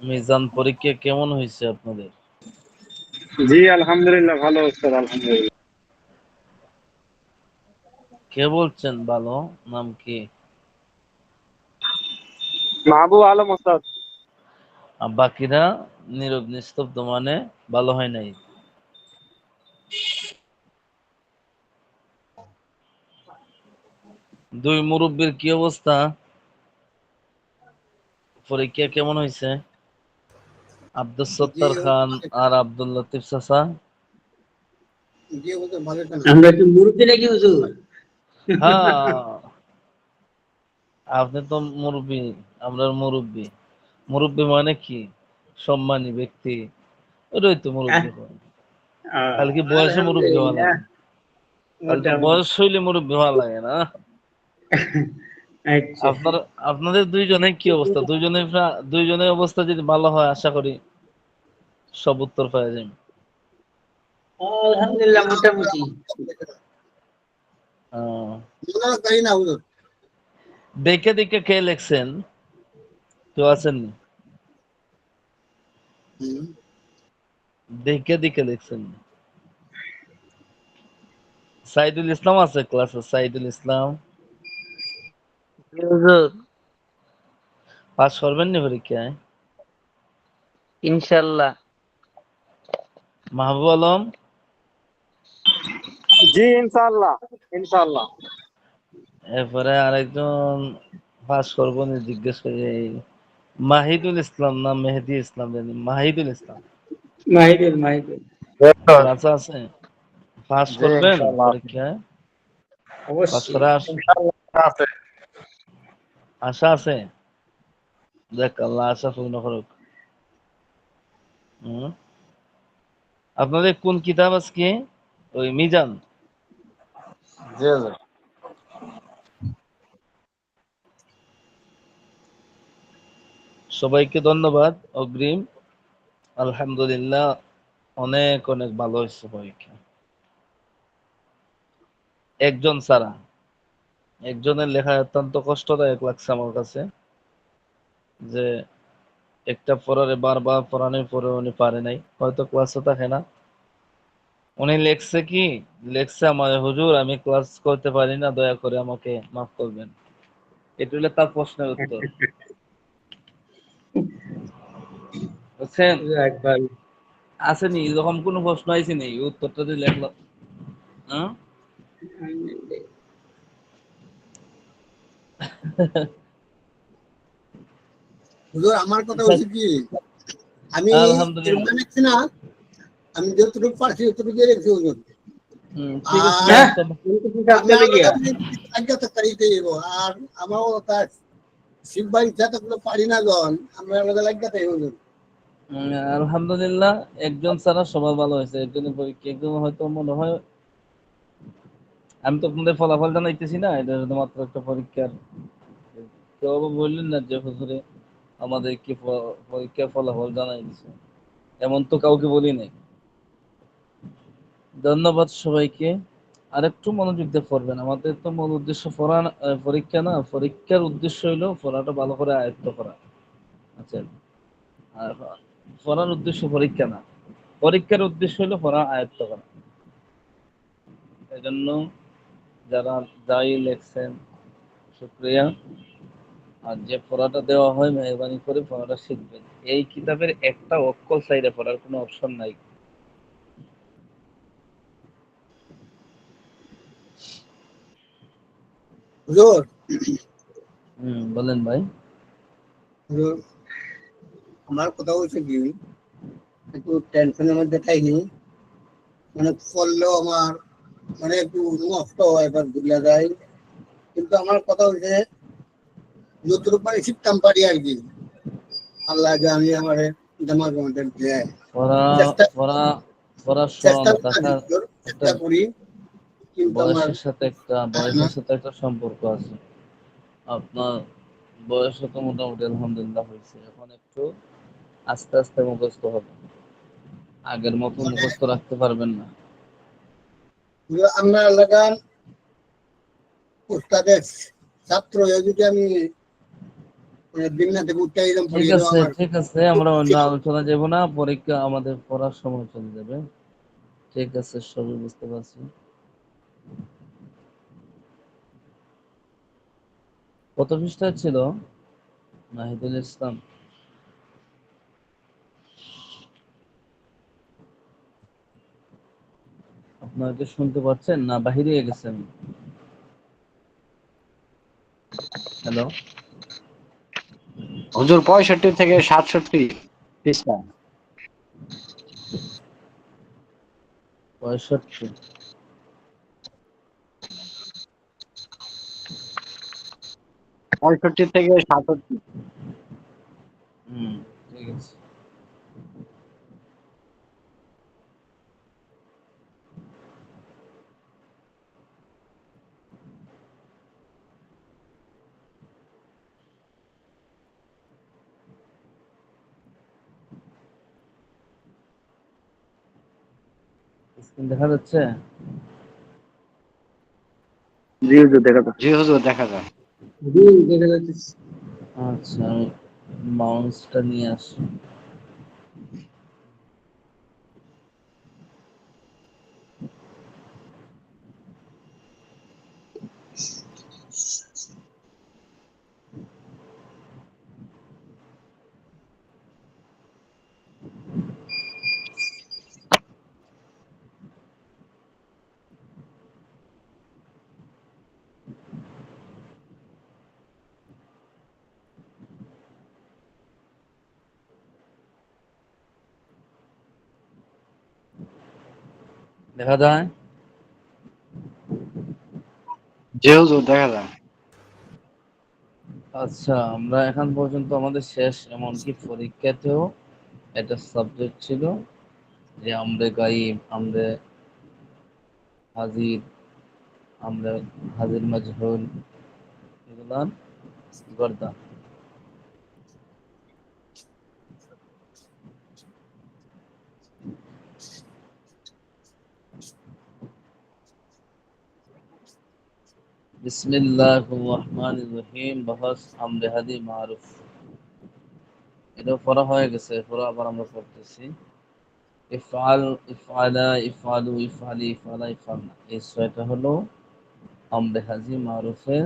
মিজান পরীক্ষা কেমন হয়েছে আপনাদের? জি আলহামদুলিল্লাহ ভালো স্যার, আলহামদুলিল্লাহ। কে বলছেন ভালো? নাম কি? মাহবুব আলম ওস্তাদ। আর বাকিরা নীরব নিস্তব্ধ, মানে ভালো হয় নাই। দুই মুরব্বীর কি অবস্থা? পরীক্ষা কেমন হয়েছে? আব্দুল সত্তার খান আর আব্দুল লতিফ চাচা। আমরা কি মুরব্বী নাকি হুজুর? হ্যাঁ, আপনি তো মুরব্বী, আমরা মুরব্বী। মুরব্বী মানে কি? সম্মানী ব্যক্তি, ওটাই তো মুরব্বী হয়। তাহলে কি বয়সে মুরব্বী হওয়া আলহামদুলিল্লাহ লাগে? তাহলে তো মোটামুটি। বয়স হইলে মুরব্বী হওয়া লাগে না? আচ্ছা, আপনাদের দুইজনের কি অবস্থা? দুইজনের অবস্থা যদি ভালো হয়, আশা করি সব উত্তর পাওয়া যাবে। আলহামদুলিল্লাহ মোটামুটি। দেখে দেখে কে লেখছেন? কেউ আছেন? দেখে দেখে লেখছেন? সাইদুল ইসলাম আছে ক্লাসে? সাইদুল ইসলাম হুজুর, পাস করবেন নি পরীক্ষায়? ইনশাল্লাহ। মাহবুব আলম? জি ইনশাআল্লাহ, ইনশাআল্লাহ। এরপরে আরেকজন পাস করবো নি জিজ্ঞেস করি, মাহিদুল ইসলাম না মেহেদি ইসলাম জানি, মাহিদুল ইসলাম মাহিদুল ক্লাসে আছে? পাস জি করবেন ইনশাআল্লাহ পরীক্ষায়? পাস অবশ্যই। করার ইনশাআল্লাহ আছে। আশা আছে? দেখ আল্লাহ আশা পূর্ণ করুক। হুম। আপনাদের কোন কিতাব আজকে? ওই মিজান? জি জি। সবাইকে ধন্যবাদ অগ্রিম। আলহামদুলিল্লাহ, অনেক অনেক ভালো হয়েছে পরীক্ষা। একজন ছাড়া, একজনের লেখা অত্যন্ত কষ্টদায়ক লাগছে আমার কাছে, যে একটা পড়ারে বারবার পড়ানোর পরে উনি পারে নাই, হয়তো ক্লাসে থাকে না। উনি লেখছে কি, লেখছে আমার হুজুর আমি ক্লাস করতে পারি না, দয়া করে আমাকে মাফ করবেন। এটা হলো তার প্রশ্নের উত্তর, বুঝছেন? একবার আসেনি এরকম কোনো প্রশ্ন আইসেনি উত্তরটা দিয়ে লেখলো। হ্যাঁ? আমার কথা হচ্ছে কি, আমি আলহামদুলিল্লাহ। লিখছি না, আমি যতটুকু পারছি ততটুকু রেখেছি হুজুর। ঠিক আছে, আর হ্যাঁ, আমি আলাদা তারিখে যাবো, আর আমারও তার শিব ভাই যতগুলো পারি না জন, আমরা আলাদা লাগতে হুজুর। আলহামদুলিল্লাহ, একজন ছাড়া সবার ভালো হয়েছে। একজনের পরীক্ষা, একজন হয়তো মনে হয়, আমি তো আপনাদের ফলাফল জানাইতেছি না, এটা শুধুমাত্র একটা পরীক্ষার। কেউ আবার বললেন না যে হুজুরে আমাদের কি পরীক্ষার ফলাফল জানাই দিছে, এমন তো কাউকে বলি নাই। ধন্যবাদ সবাইকে। আরেকটু মনোযোগ দিয়ে পড়বেন। আমাদের তো মূল উদ্দেশ্য পড়া পরীক্ষা না, পরীক্ষার উদ্দেশ্য হইলো পড়াটা ভালো করে আয়ত্ত করা। আচ্ছা, আর পড়ার উদ্দেশ্য পরীক্ষা না, পরীক্ষার উদ্দেশ্য হলো পড়া আয়ত্ত করা। এই জন্য যারা যাই লেখছেন শুক্রিয়া। আর যে পড়াটা দেওয়া হয় মেহরবানি করে পড়াটা শিখবেন। এই কিতাবের একটা অক্ষর সাইডে পড়ার কোনো অপশন নাই। হুজুর, বলেন ভাই। হুজুর, আমার কথা হচ্ছে কি, একটু টেনশনের মধ্যে থাকি, মানে পড়লেও আমার মানে একটু নষ্ট হয়, এবার ভুলে যায়। কিন্তু আমার কথা হচ্ছে যতটুকু পারি শিখতাম পারি আর কি, আল্লাহ যে আমি আমার জামার মধ্যে দেয় পড়া চেষ্টা পড়া পড়ার চেষ্টা স্মরণতা একটা চেষ্টা করি, কিন্তু আমার বয়সের সাথে একটা সম্পর্ক আছে। আপনার বয়স তো মোটামুটি আলহামদুলিল্লাহ হয়েছে, এখন একটু আস্তে আস্তে মুখস্থ হবে, আগের মতো মানে মুখস্থ রাখতে পারবেন না। আমরা এলাকার উস্তাদের ছাত্র হয়ে যদি আমি মানে বিন্না থেকে উঠে এলাম ঠিক পড়িয়ে আছে আমার ঠিক আছে, আমরা অন্য আলোচনা যাব না, পরীক্ষা আমাদের পড়ার সময় চলে যাবে। ঠিক আছে, সবই বুঝতে পারছি। কত পৃষ্ঠায় ছিল নাহিদুল ইসলাম? আপনারা কি শুনতে পাচ্ছেন না বাহিরে গেছেন? হ্যালো, হুজুর 65 থেকে 67 পৃষ্ঠা। 65। 65 থেকে 67। হুম, ঠিক আছে। স্ক্রিন দেখা যাচ্ছে? জি হুজুর দেখা যায়। জি হুজুর দেখা যায়। জি, দেখা যাচ্ছে। আচ্ছা, আমি মাউসটা নিয়ে আসি। দেখা যায়? জি হুজুর দেখা যায়। আচ্ছা, আমরা এখন পর্যন্ত আমাদের শেষ, এমনকি পরীক্ষাতেও একটা সাবজেক্ট ছিল যে আমরে গাইব, আমরে হাজির, আমরা হাজির মাজহুল, এগুলা গর্দা। বিসমিল্লাহির রহমানির রহিম। বাহস আমরে হাদি মারুফ, এটা পড়া হয়ে গেছে, পড়া আবার আমরা পড়তেছি। ইফআল, ইফআলা, ইফআলু, ইফআলি, ইফআলা, ইফআলনা, এই ছয়টা হলো আমরে হাজি মারুফের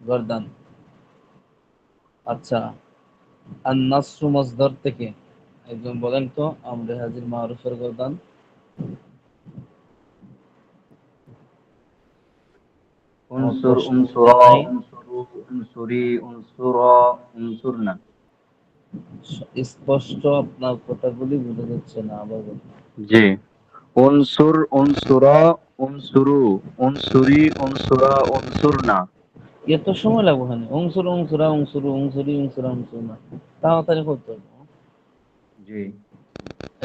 গর্দান। আচ্ছা, আন-নাসরু মসদার থেকে একজন বলেন তো আমরে হাজির মারুফের গর্দান। আমার উনসুর, প্রশ্ন বুঝেন উনসুরা, নাই? উনসুরু, উনসুরি, উনসুরা, উনসুরনা। স্পষ্ট আপনার কথাগুলি বোঝা যাচ্ছে না, আবার বলুন। জি। উনসুর, উনসুরা, উনসুরু, উনসুরি, উনসুরা, উনসুরনা। এত সময় লাগবে ওখানে? অংশুর, অংশুরা, অংশুরু, অংশুরি, অংশুরা, অংশুর না, তাড়াতাড়ি করতে হবে। জি।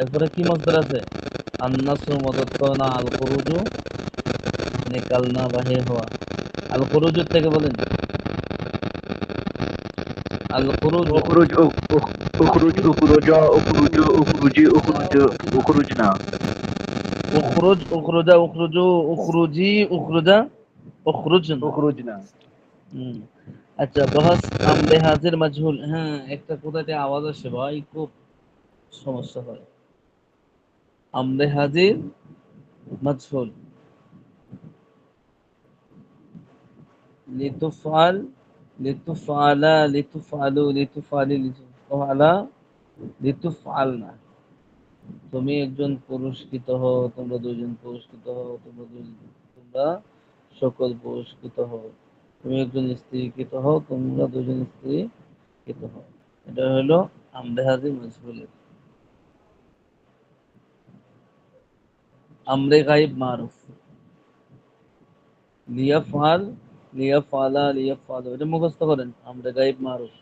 এরপরে কি মসদার আছে? আন-নাসরু মদদ করো না, আল খুরুজু নিকালনা, বাহির হওয়া। আল খুরুজুর থেকে বলেন, আল খুরুজু। উখরুজ, উখরুজ, উখরুজা, উখরুজু, উখরুজি, উখরুজ, উখরুজনা। উখরুজ, উখরুজা, উখরুজু, উখরুজি, উখরুজা, উখরুজন। উখরুজনা। হুম। আচ্ছা, বহস আমরে হাজির মাজহুল। হ্যাঁ, একটা কোথাতে আওয়াজ আসে ভাই, খুব সমস্যা হয়। আমরে হাজির মাজহুল, লিতুফআল, লিতুফআলা, লিতুফআলু, লিতুফআলি, লিতুফআলা, লিতুফআলনা। তুমি একজন পুরস্কৃত হও, তোমরা দুজন পুরস্কৃত হও, তোমরা সকল পুরস্কৃত হও। তুমি একজন স্ত্রীকৃত হও, তোমরা দুজন স্ত্রীকৃত হও। এটা হলো আমরে হাজির মাজহুলের। আমরে গাইব মারুফ, লিয়াফআল, লিয়াফআলা, লিয়াফআলু, এটা মুখস্থ করেন। আমরে গাইব মারুফ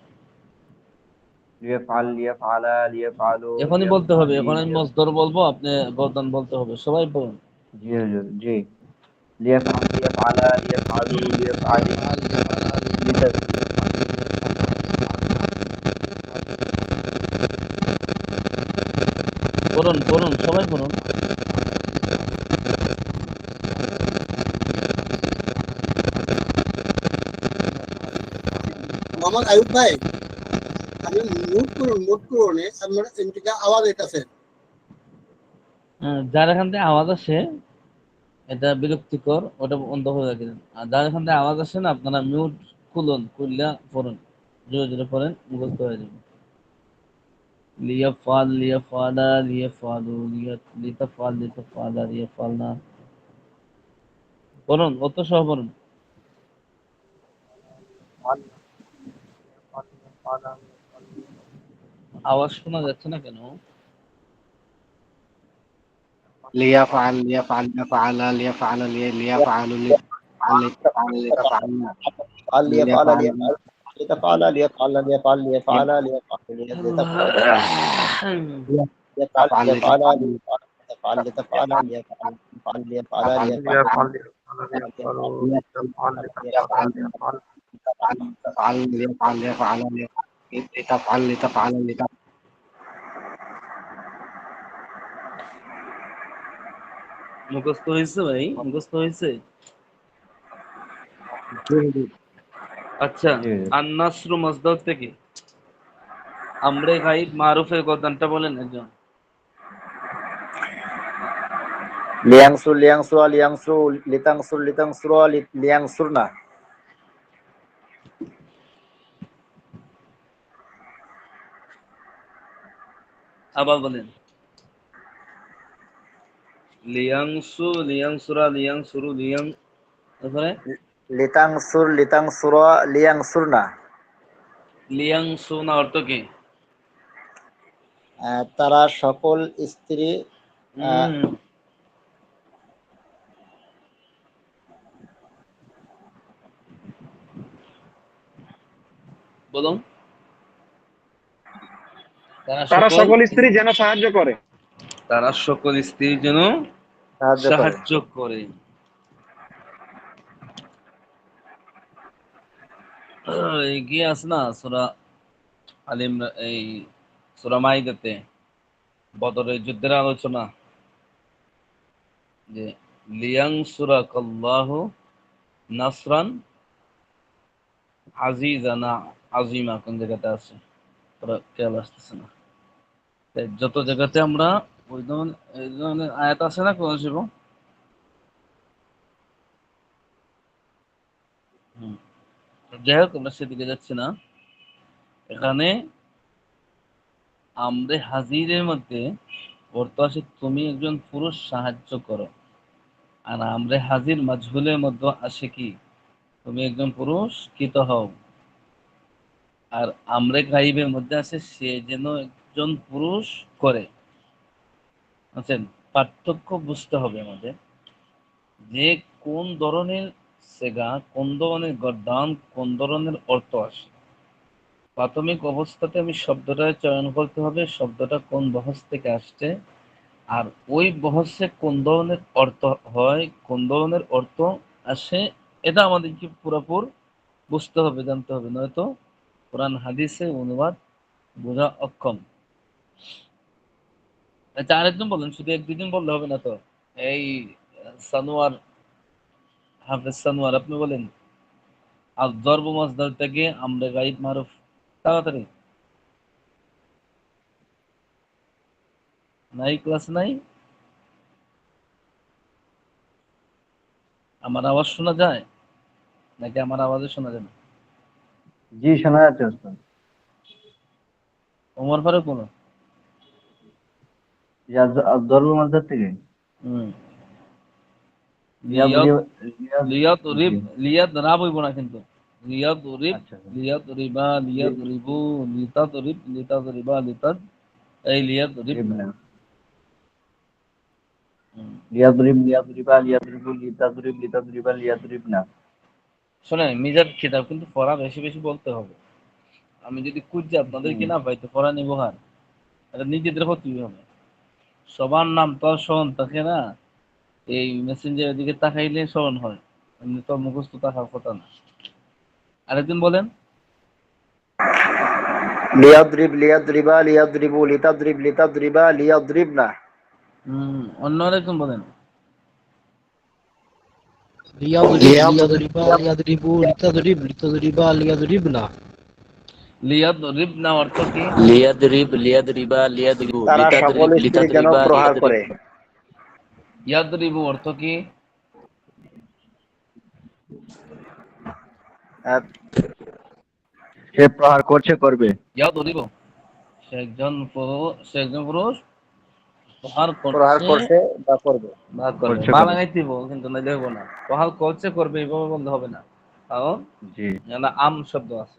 লিয়াফআল, লিয়াফআলা, লিয়াফআলু, এখনই বলতে হবে, লিয়াফআলি, এখন আমি মসদর বলবো, আপনি গর্দান বলতে হবে, সবাই বলুন। জি হুজুর, জি। লিয়াফআল, লিয়াফআলা, লিয়াফআলু, লিয়াফআলি, পড়ুন পড়ুন, সবাই পড়ুন। মোহাম্মদ আয়ুব ভাই আপনি নোট করুন আপনার এমটিকে আওয়াজ এটাছে যার এখান থেকে আওয়াজ আসে এটা বিরক্তিকর, ওটা বন্ধ করে রাখেন। আর যার এখান থেকে আওয়াজ আসে না, আপনারা মিউট খুলুন, খুললা পড়ুন, জোরে জোরে পড়েন, মুখস্থ হয়ে যাবে। লিয়াফাল লিয়াফালা লিয়াফালু লিতাফাল লিতাফালা লিয়াফালনা, পড়ুন, অত সহ পড়ুন। আওয়াজ শোনা যাচ্ছে না কেন? লিয়াফআল লিয়াফআল লিয়াফআলা লিয়াফআলা লিয়াফআলু লিয়াফআল লিতাফআল লিতাফআলনা ليفعل লিয়াফআল ليفعل ليفعل ليفعل ليفعل ليفعل ليفعل লিতাফআল ليفعل লিতাফআল ليفعل ليفعل ليفعل ليفعل লিতাফআল মুখস্থ হয়েছে ভাই? মুখস্থ হয়েছে? আচ্ছা, জি। আন-নাসরু মাসদার থেকে আমরে গায়ব মারুফের গদানটা বলেন একজন। لينصر لينصر لينصر لتنصر لتنصر لينصرنا আবার বলেন। লিয়াংসু লিয়াংসুরা লিয়াংসুরু লিয়াং, তারপরে لتنصر لتنصر لينصرنا লিয়াংসুনা অর্থ কি? তারা সকল স্ত্রী বলুন। তারা সকল স্ত্রী যেন সাহায্য করে। তারা সকল স্ত্রীর যেন সাহায্য করে। এগিয়ে আছে না সূরা আল ইমরান, এই সূরা মাইদাতে বদরের যুদ্ধের আলোচনা, যে লিয়ানসুরাকাল্লাহু নাসরান আজিজান আজিমা, কোন জায়গাতে আছে ওরা খেয়াল আসতেছে না। তাই যত জায়গাতে আমরা ওই ধরনের আয়াত আছে না কোন শিব, যাই হোক আমরা সেদিকে যাচ্ছি না। এখানে আমরে হাজিরের মধ্যে অর্থ আসে তুমি একজন পুরুষ সাহায্য করো, আর আমরে হাজির মাজহুলের মধ্যে আসে কি তুমি একজন পুরুষ কৃত হও, আর আমরে গাইবের মধ্যে আসে সে যেন একজন পুরুষ করে। আছেন, পার্থক্য বুঝতে হবে আমাদের, যে কোন ধরনের সেগা, কোন ধরনের গর্দান, কোন ধরনের অর্থ আসে। প্রাথমিক অবস্থাতে আমি শব্দটা চয়ন করতে হবে, শব্দটা কোন বহস থেকে আসছে, আর ওই বহসে কোন ধরনের অর্থ হয়, কোন ধরনের অর্থ আসে, এটা আমাদেরকে পুরোপুর বুঝতে হবে, জানতে হবে, নয়তো কোরআন হাদিসে অনুবাদ বোঝা অক্ষম। আচ্ছা, আরেকজন বলেন, শুধু এক দুদিন বললে হবে না তো। এই সানোয়ার, হাফেজ সানোয়ার, আপনি বলেন আর দর্ব মাসদার থেকে আমরা গাইব মারুফ, তাড়াতাড়ি। নাই ক্লাস নাই? আমার আওয়াজ শোনা যায় নাকি আমার আওয়াজে শোনা যায় না? জি, শোনা যাচ্ছে ওস্তাদ। ওমর ফারুক কোন? দরবুল মাসদার থেকে লিয়াত রিব, লিয়াত রাব হইব না কিন্তু, লিয়াত রিব, আচ্ছা। লিয়াত রিবা, লিয়াত রিবু, লিতাত রিব, লিতাত রিবা, লিতাত, এই লিয়াত রিব না। লিয়াদরিব লিয়াদরিবা লিয়াদরিবু লিতাদরিব লিতাদরিবা লিয়াদরিবনা। শোনেন, মিজাজ কিতাব কিন্তু পড়া বেশি বেশি বলতে হবে। আমি যদি খুঁজছি আপনাদের কি না পাই, তো পড়া নিব হার, এটা নিজেদের ক্ষতি হবে। সবার নাম তো স্মরণ থাকে না, এই মেসেঞ্জারের দিকে তাকাইলে স্মরণ হয়, এমনি তো মুখস্থ থাকার কথা না। আরেকদিন বলেন। লিয়াদরিব লিয়াদরিবা লিয়াদরিবু লিতাদরিব লিতাদরিবা লিয়াদরিবনা। অন্য আরেকজন বলেন। লিয়াদরিব লিয়াদরিবা লিয়াদরিবু লিতাদরিব লিতাদরিবা লিয়াদরিবনা। লিয়াদরিবনা অর্থ কি? লিয়াদরিবু, তারা সকল স্ত্রী যেন প্রহার করে। ইয়াদরিবু অর্থ কি? আর সে প্রহার করছে, করবে। ইয়াদরিবু সে একজন পুরুষ প্রহার প্রহার করছে করছে বা করবে। বা করবে। করছে, বা করবে। লাগাইতেইব, কিন্তু না দেব না। প্রহার করছে, করবে এইভাবে বলতে হবে না। কারণ জি। এখানে আম শব্দ আছে।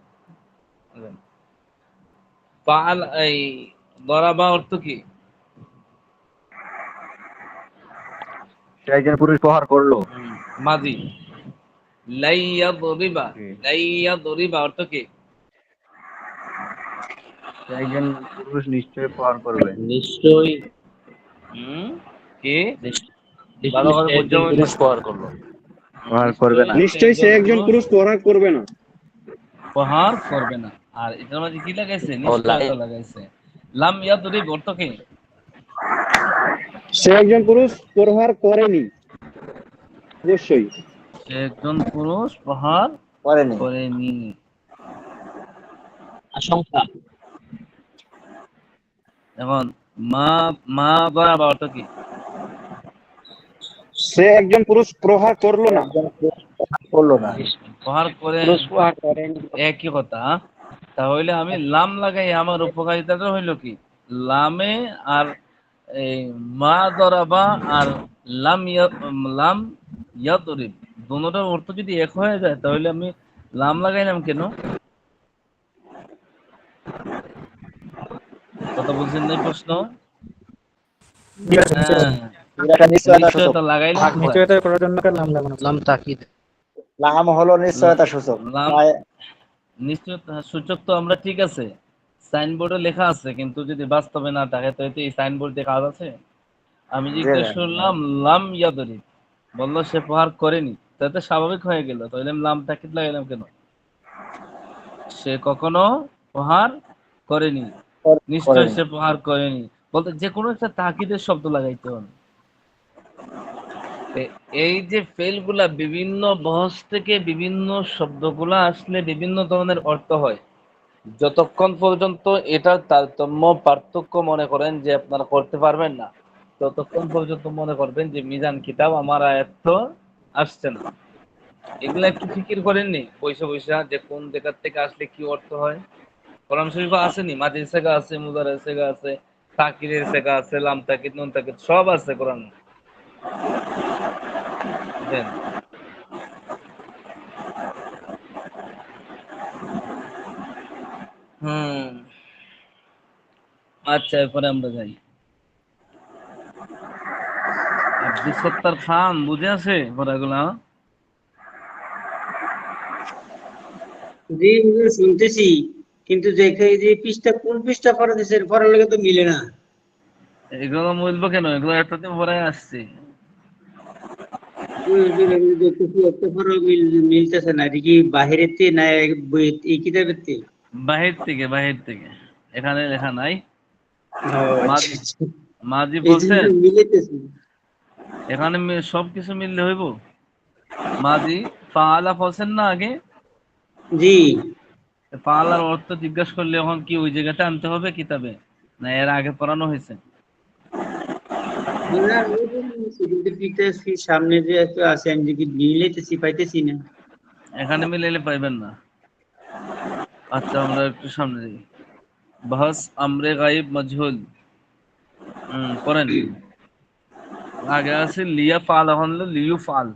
বুঝলেন? ফাআল এই দরাবা অর্থ কি? সে একজন পুরুষ প্রহার করলো। মাজি। লাইয়াদরিবা, জি। লাইয়াদরিবা অর্থ কি? সে একজন পুরুষ নিশ্চয়ই প্রহার করবে। নিশ্চয়ই কি? ভালো নিশ্চয়ই করে সে বুঝতে একজন হবে। পুরুষ প্রহার করলো। প্রহার করবে না। নিশ্চয়ই সে একজন পুরুষ প্রহার করবে না। প্রহার করবে না। আর এটার মাঝে কি লাগাইছে? নিশ্চয়তা লাগাইছে। লাম ইয়াদরিব অর্থ কি? সে একজন পুরুষ প্রহার করেনি, অবশ্যই। সে একজন পুরুষ প্রহার করেনি। করেনি। আশঙ্কা। এখন মা মা দরাবা অর্থ কি? সে একজন পুরুষ প্রহার করলো না। একজন পুরুষ প্রহার করলো না। প্রহার করে পুরুষ প্রহার করেন। একই কথা। তাহলে আমি লাম লাগাই, আমার উপকারিতাটা হইলো কি? লামে আর এই মা দরাবা আর লাম ইয়াদরিব দুটোটার অর্থ যদি এক হয়ে যায়, তাহলে আমি লাম লাগাইলাম কেন? কথা বলছেন না? এই প্রশ্ন। হ্যাঁ, এটা নিশ্চয়তা সূচক। নিশ্চয়তা লাগাইলাম কোথায়? নিশ্চয়তা করার জন্য লাম তাকিদ। লাম হলো নিশ্চয়তা সূচক। লাম তাই নিশ্চয়তা সূচক তো আমরা ঠিক আছে, সাইনবোর্ডে লেখা আছে, কিন্তু যদি বাস্তবে না থাকে তো এতে এই সাইনবোর্ড দিয়ে কাজ আছে? আমি জিজ্ঞেস করলাম লাম ইয়াদরিব, বললো সে প্রহার করেনি, তাতে স্বাভাবিক হয়ে গেল। তাহলে আমি লাম তাকিদ লাগাইলাম কেন? সে কখনো প্রহার করেনি, নিশ্চয় করেনি। সে প্রহার করেনি বলতে যে কোনো একটা তাকিদের শব্দ লাগাইতে হবে। এই যে ফেলগুলা বিভিন্ন বহস থেকে বিভিন্ন শব্দগুলা আসলে বিভিন্ন ধরনের অর্থ হয়। যতক্ষণ পর্যন্ত এটার তারতম্য পার্থক্য মনে করেন যে আপনারা করতে পারবেন না, ততক্ষণ পর্যন্ত মনে করবেন যে মিজান কিতাব আমার আয়াত্ত আসছে না। এগুলা একটু ফিকির করেননি পয়সা পয়সা, যে কোন জায়গার থেকে আসলে কি অর্থ হয়? কোরআন শরীফে আসেনি? মাজির সেগা আছে, মুদারের সেগা আছে, তাকিরের সেগা আছে, লাম তাকিদ, নুন তাকিদ সব আছে কোরআন। বুঝলেন? আচ্ছা, এরপরে আমরা যাই। আব্দুল সত্তার খান বুঝে আছে পড়াগুলা? জি হুজুর, শুনতেছি, কিন্তু দেখে যে পৃষ্ঠা কোন পৃষ্ঠা পড়া দিছে পড়ার লাগে তো মিলে না। এগুলো মিলবো কেন? এগুলো এতদিন পরে আসছে। হুজুর, এগুলো দেখতেছি একটা পড়া মিলতেছে না। এটা কি বাহিরেতে না এই কিতাবেতে? বাহির থেকে, বাহির থেকে। এখানে লেখা নাই। মাঝি আচ্ছা। মাঝি এই জন্য বলছেন মিলেতেছে। এখানে সবকিছু মিললে হইব। মাঝি ফাআলা বলছেন না আগে? জি। ফাআলার অর্থ জিজ্ঞাসা করলে এখন কি ওই জায়গাতে আনতে হবে কিতাবে, না এর আগে পড়ানো হয়েছে? না, ওই যে কিন্তু পিতাশ্রী সামনে যে একটা আছে, আমি যে কি মিলাইতেছি পাইতেছি না। এখানে মিলাইলে পাইবেন না। আচ্ছা, আমরা একটু সামনে যাই। বাহস আমরে গায়েব মজহুল। পড়েন। আগে আছে লিয়া ফাল, এখন হলো লিউ ফাল।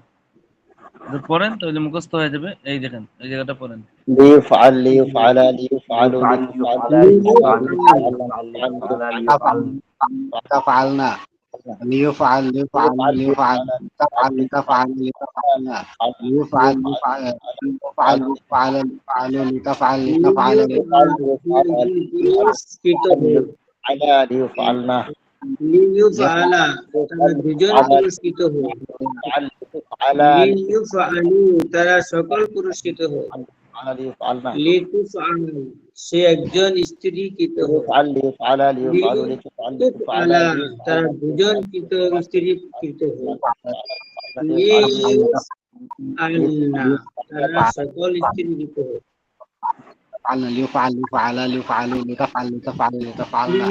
পড়েন তাহলে মুখস্থ হয়ে যাবে। এই দেখেন, এই জায়গাটা পড়েন। লিইফআল লিইফআলা লিইফআলু লিফআল, লিইফআলু লিফআল, লিইফআলু লিফআল, লিফআল, تفعلنا ليفعل ليفعل ليفعل تفعل لتفعل لتفعلنا ليفعل ليفعل ليفعل لتفعل لتفعل لتفعل لتفعل লিইফআলা লিইফআলা, তারা দুজন পুরস্কৃত হোক। লিইফআলু, তারা সকল পুরস্কৃত হোক। লিতুফআল, সে একজন স্ত্রীকৃত হোক। লিতুফআলা, তারা দুজন স্ত্রীকৃত হোক। লিইফআলনা, তারা সকল স্ত্রীকৃত হোক। فعلنا ليفعل ليفعل ليفعل لتفعل لتفعل لتفعلنا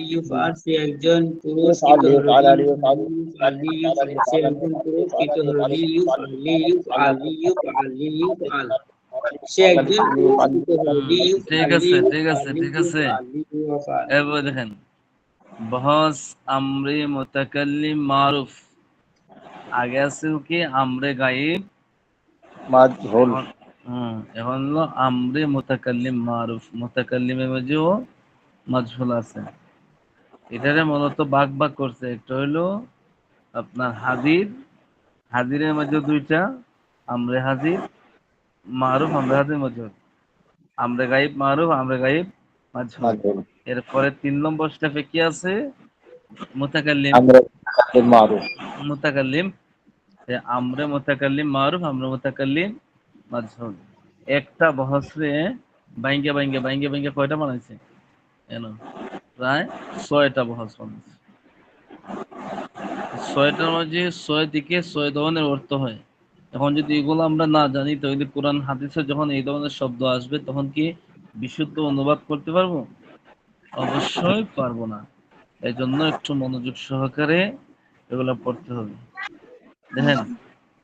লিউফআল সে একজন পুরুষ ليفعل কৃত হলো ليفعل ليفعل সে একজন পুরুষ কৃত হলো লিউফআল সে একজন পুরুষ কৃত হলো ঠিক আছে ঠিক আছে ঠিক আছে। এবার দেখেন বহস আমরে মুতাকাল্লিম মারুফ, আগে আছে কি আমরে গায়েব, مجهول এখন হলো আমরে মুতাকাল্লিম মারুফ, মুতাকাল্লিমের মধ্যেও মাজহুল আছে। এটারে মূলত ভাগ ভাগ করছে, একটা হইলো আপনার হাজির, হাজিরের মধ্যে দুইটা, আমরে হাজির মারুফ, আমরে হাজির মাজহুল, আমরে গায়েব মারুফ, আমরে গায়েব মাজহুল। مجهول এরপরে 3 নম্বর স্টেপে কি আছে? মুতাকাল্লিম, أمر بالمعروف মুতাকাল্লিম, আমরে মুতাকাল্লিম মারুফ, আমরে মুতাকাল্লিম মাজহুল। একটা বহসরে বাইঙ্গা বাইঙ্গা বাইঙ্গা বাইঙ্গা কয়টা বানাইছে? এনো প্রায় 6টা বহস বানাইছে। 6টার মধ্যে 6 দিকে 6 ধরনের অর্থ হয়। এখন যদি এগুলো আমরা না জানি তাহলে কোরআন হাদিসে যখন এই ধরনের শব্দ আসবে তখন কি বিশুদ্ধ অনুবাদ করতে পারবো? অবশ্যই পারবো না। এই জন্য একটু মনোযোগ সহকারে এগুলো পড়তে হবে। দেখেন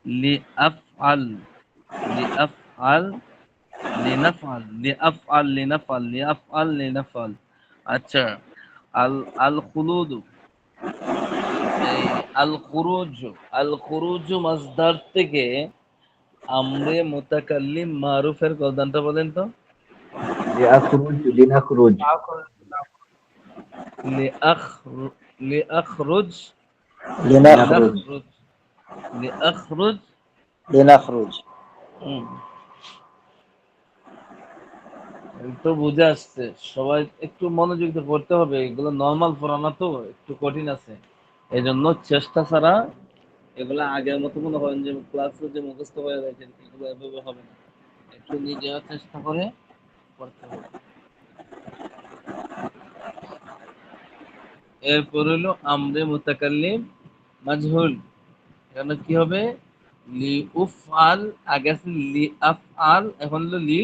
লিআফআল, লিআফআল লিনাফআল, লিআফআল লিনাফআল, লিআফআল লিনাফআল। আচ্ছা, আল আল খুলুদ, এই আল খুরুজ, আল খুরুজ মাসদার থেকে আমরে মুতাকাল্লিম মারুফের গলদানটা বলেন তো? لأخرج لنخرج লিআখরুজ, لنخرج লিনাখরুজ, লিআখরুজ। لنخرج তো বুঝে আসছে, সবাই একটু মনোযোগ দিয়ে পড়তে হবে, এগুলো নর্মাল পড়ানো তো একটু কঠিন আছে, এই জন্য চেষ্টা ছাড়া এগুলো আগের মতো মনে হয় যে ক্লাসে যে মুখস্থ হয়ে গেছে এগুলো এভাবে হবে না, একটু নিজেও চেষ্টা করে পড়তে হবে। এরপর হলো আমরে মুতাকাল্লিম মাজহুল, এখানে কি হবে? লি উফআল, আগে আছে লি আফআল, এখন হলো লি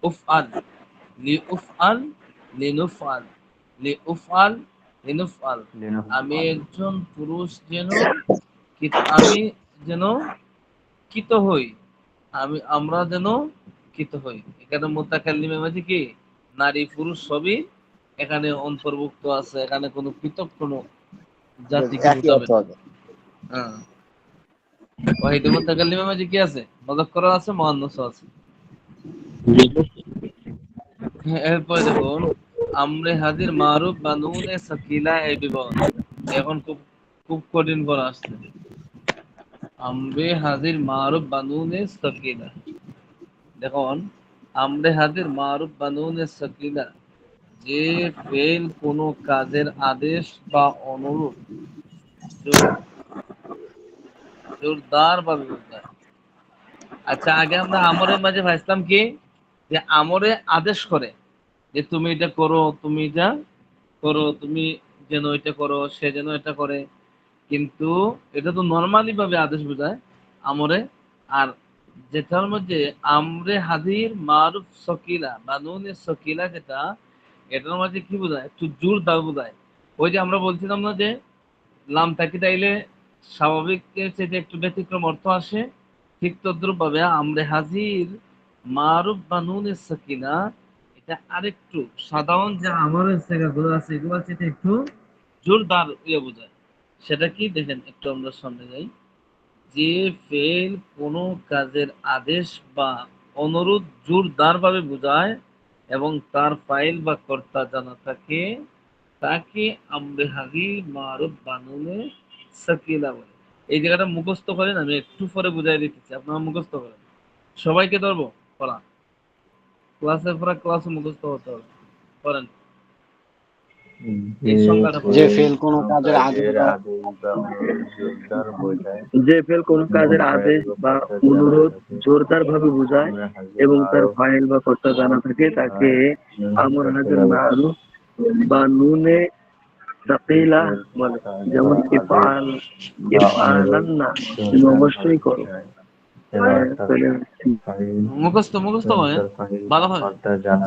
উফআল, লি উফআল লিনুফআল, লি উফআল লিনুফআল। আমি একজন পুরুষ যেন আমি যেন কিত হই, আমরা যেন কিত হই। এখানে মুতাকাল্লিমের মাঝে কি নারী পুরুষ সবই এখানে অন্তর্ভুক্ত আছে, এখানে কোনো পৃথক কোনো জাতিকে একই বোঝাবে অর্থ না। হবে হ্যাঁ, ওয়াহিদুল মুতাকাল্লিমের মাঝে কি আছে? মুযাক্কারও আছে, মুআন্নাসও আছে। এরপর দেখুন আমরে হাজির মারুফ বানুনে সাকিলা এই বিবরণ, এখন খুব খুব কঠিন করে আসছে। আমরে হাজির মারুফ বানুনে সাকিলা, দেখুন আমরে হাজির মারুফ বানুনে সাকিলা, যে ফেল কোনো কাজের আদেশ বা অনুরোধ জোরদার ভাবে বোঝায়। আচ্ছা, আগে আমরা আমরের মাঝে ভাবছিলাম কি যে আমরে আদেশ করে যে তুমি এটা করো, তুমি এটা করো, তুমি যেন এটা করো, সে যেন এটা করে, কিন্তু এটা তো নর্মালি ভাবে আদেশ বোঝায় আমরে। আর যেটার মধ্যে আমরে হাজির মারুফ সকিলা বা নুনে সকিলা, যেটা এটার মধ্যে কি বোঝায়? একটু জোর দার বোঝায়। ওই যে আমরা বলছিলাম না যে লাম তাকিদ আইলে স্বাভাবিক চেয়ে একটু ব্যতিক্রম অর্থ আসে, ঠিক তদ্রুপ ভাবে আমরে হাজির মারুফ বা নুনে সকিনা এটা আরেকটু সাধারণ যে আমরের জায়গাগুলো আছে এগুলো চেয়ে একটু জোরদার ইয়ে বোঝায়। সেটা কি দেখেন, একটু আমরা সামনে যাই। যে ফেল কোনো কাজের আদেশ বা অনুরোধ জোরদার ভাবে বোঝায় এবং তার ফাইল বা কর্তা জানা থাকে তাকে আমরে হাজির মারুফ বানুনে সাকিলা বলে। এই জায়গাটা মুখস্থ করেন, আমি একটু পরে বুঝাই দিতেছি, আপনারা মুখস্থ করেন। সবাইকে ধরবো পড়া, ক্লাসের পরে ক্লাসে মুখস্থ হতে হবে। করেন এই সংখ্যাটা যে পড়েন। ফেল কোনো কাজের আদেশ বা যে ফেল কোন কাজের আদেশ বা অনুরোধ জোরদার ভাবে বোঝায় এবং তার ফাইল বা কর্তা জানা থাকে তাকে আমর হাজির মারুফ বা নুনে সাকিলা বলে। যেমন ইফআল, ইফআলান্না, তুমি অবশ্যই করো। মুখস্থ হয় ভালো হয়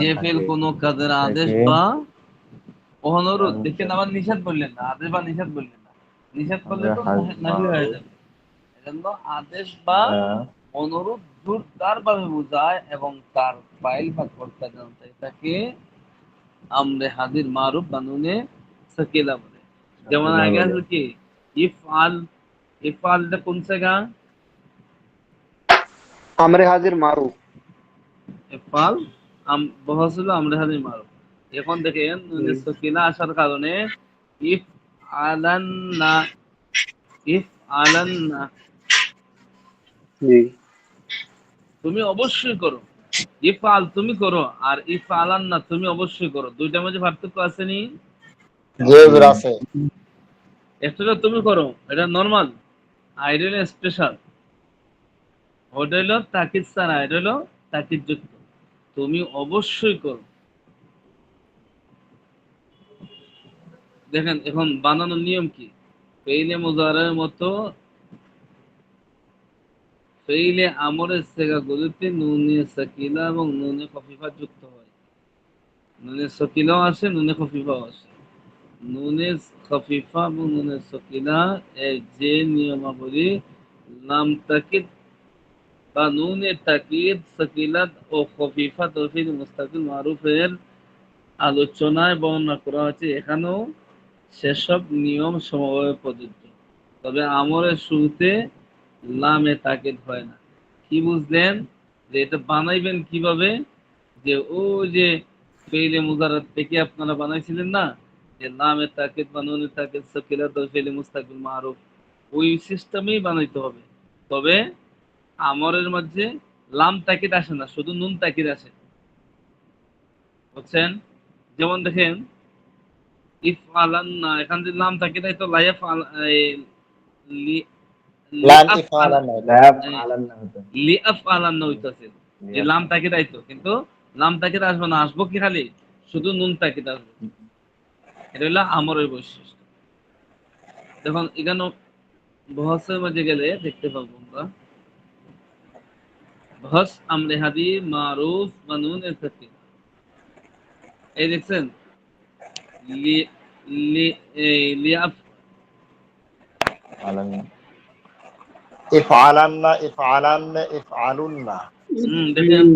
যে ফেল কোন কাজের আদেশ বা অনুরোধ। দেখেন আমার নিষেধ বললেন না, আদেশ বা নিষেধ বললেন না। নিষেধ করলে তো নাহি হয়ে যাবে। এজন্য আদেশ বা অনুরোধ জোরদার ভাবে বোঝায় এবং তার ফাইল বা কর্তা জানতে তাকে আমরে হাজির মারুফ বানুনে সাকিলা বলে। যেমন আগে আছে কি ইফআল, ইফআলটা কোন জায়গা? আমরে হাজির মারুফ। ইফআল বহস হলো আমরে হাজির মারুফ। এখন দেখেন নুনে সাকিলা আসার কারণে ইফ আলান্না, ইফ আলান্না জি তুমি অবশ্যই করো। ইফআল তুমি করো, আর ইফ আলান্না তুমি অবশ্যই করো। দুইটার মধ্যে পার্থক্য আছে নি? জি হুজুর আছে। একটা হলো তুমি করো, এটা নরমাল, আর এটা হলো স্পেশাল। ওটা হলো তাকিদ ছাড়া, এটা হলো তাকিদ যুক্ত। তুমি অবশ্যই করো। দেখেন এখন বানানোর নিয়ম কি? ফেইলে মুজারের মতো ফেইলে আমরের সেগাগুলিতে নুনে সাকিলা এবং নুনে খফিফা যুক্ত হয়। নুনে সাকিলাও আসে, নুনে খফিফাও আসে। নুনে খফিফা এবং নুনে সাকিলা এর যে নিয়মাবলী লাম তাকিদ বা নুনে তাকিদ, সাকিলাত ও খফিফা তৌহিদ মুস্তাকিল মারুফের আলোচনায় বর্ণনা করা হয়েছে। এখানেও সেসব নিয়ম সমভাবে প্রযোজ্য, তবে আমরের শুরুতে লামে তাকিদ হয় না। কি বুঝলেন? যে এটা বানাইবেন কিভাবে? যে ও যে ফেইলে মুজারাদ থেকে আপনারা বানাইছিলেন না, যে লামে তাকিদ বা নুনে তাকিদ সাকিলাত ও ফেইলে মুস্তাকিল মারুফ, ওই সিস্টেমেই বানাইতে হবে। তবে আমরের মধ্যে লাম তাকিদ আসে না, শুধু নুন তাকিদ আসে। বুঝছেন? যেমন দেখেন ইফ আলান্না, এখান যে লাম তাকিদ তো লাইফ লান ইফআলানা লিআফ আলান্না হইতাছে, যে লাম তাকিদ আইতো, কিন্তু লাম তাকিদ আসবে না, আসবো কি খালি শুধু নুন তাকিদ আসবে। এটা হলো আমরের বৈশিষ্ট্য। দেখুন এখানে বহসের মাঝে গেলে দেখতে পাবো আমরা বহস আমরে হাদি মারুফ মানুন এর সাথে এই দেখছেন লি লি লিআফ ইফআলান্না ইফআলান্না ইফআলুন্না। দেখেন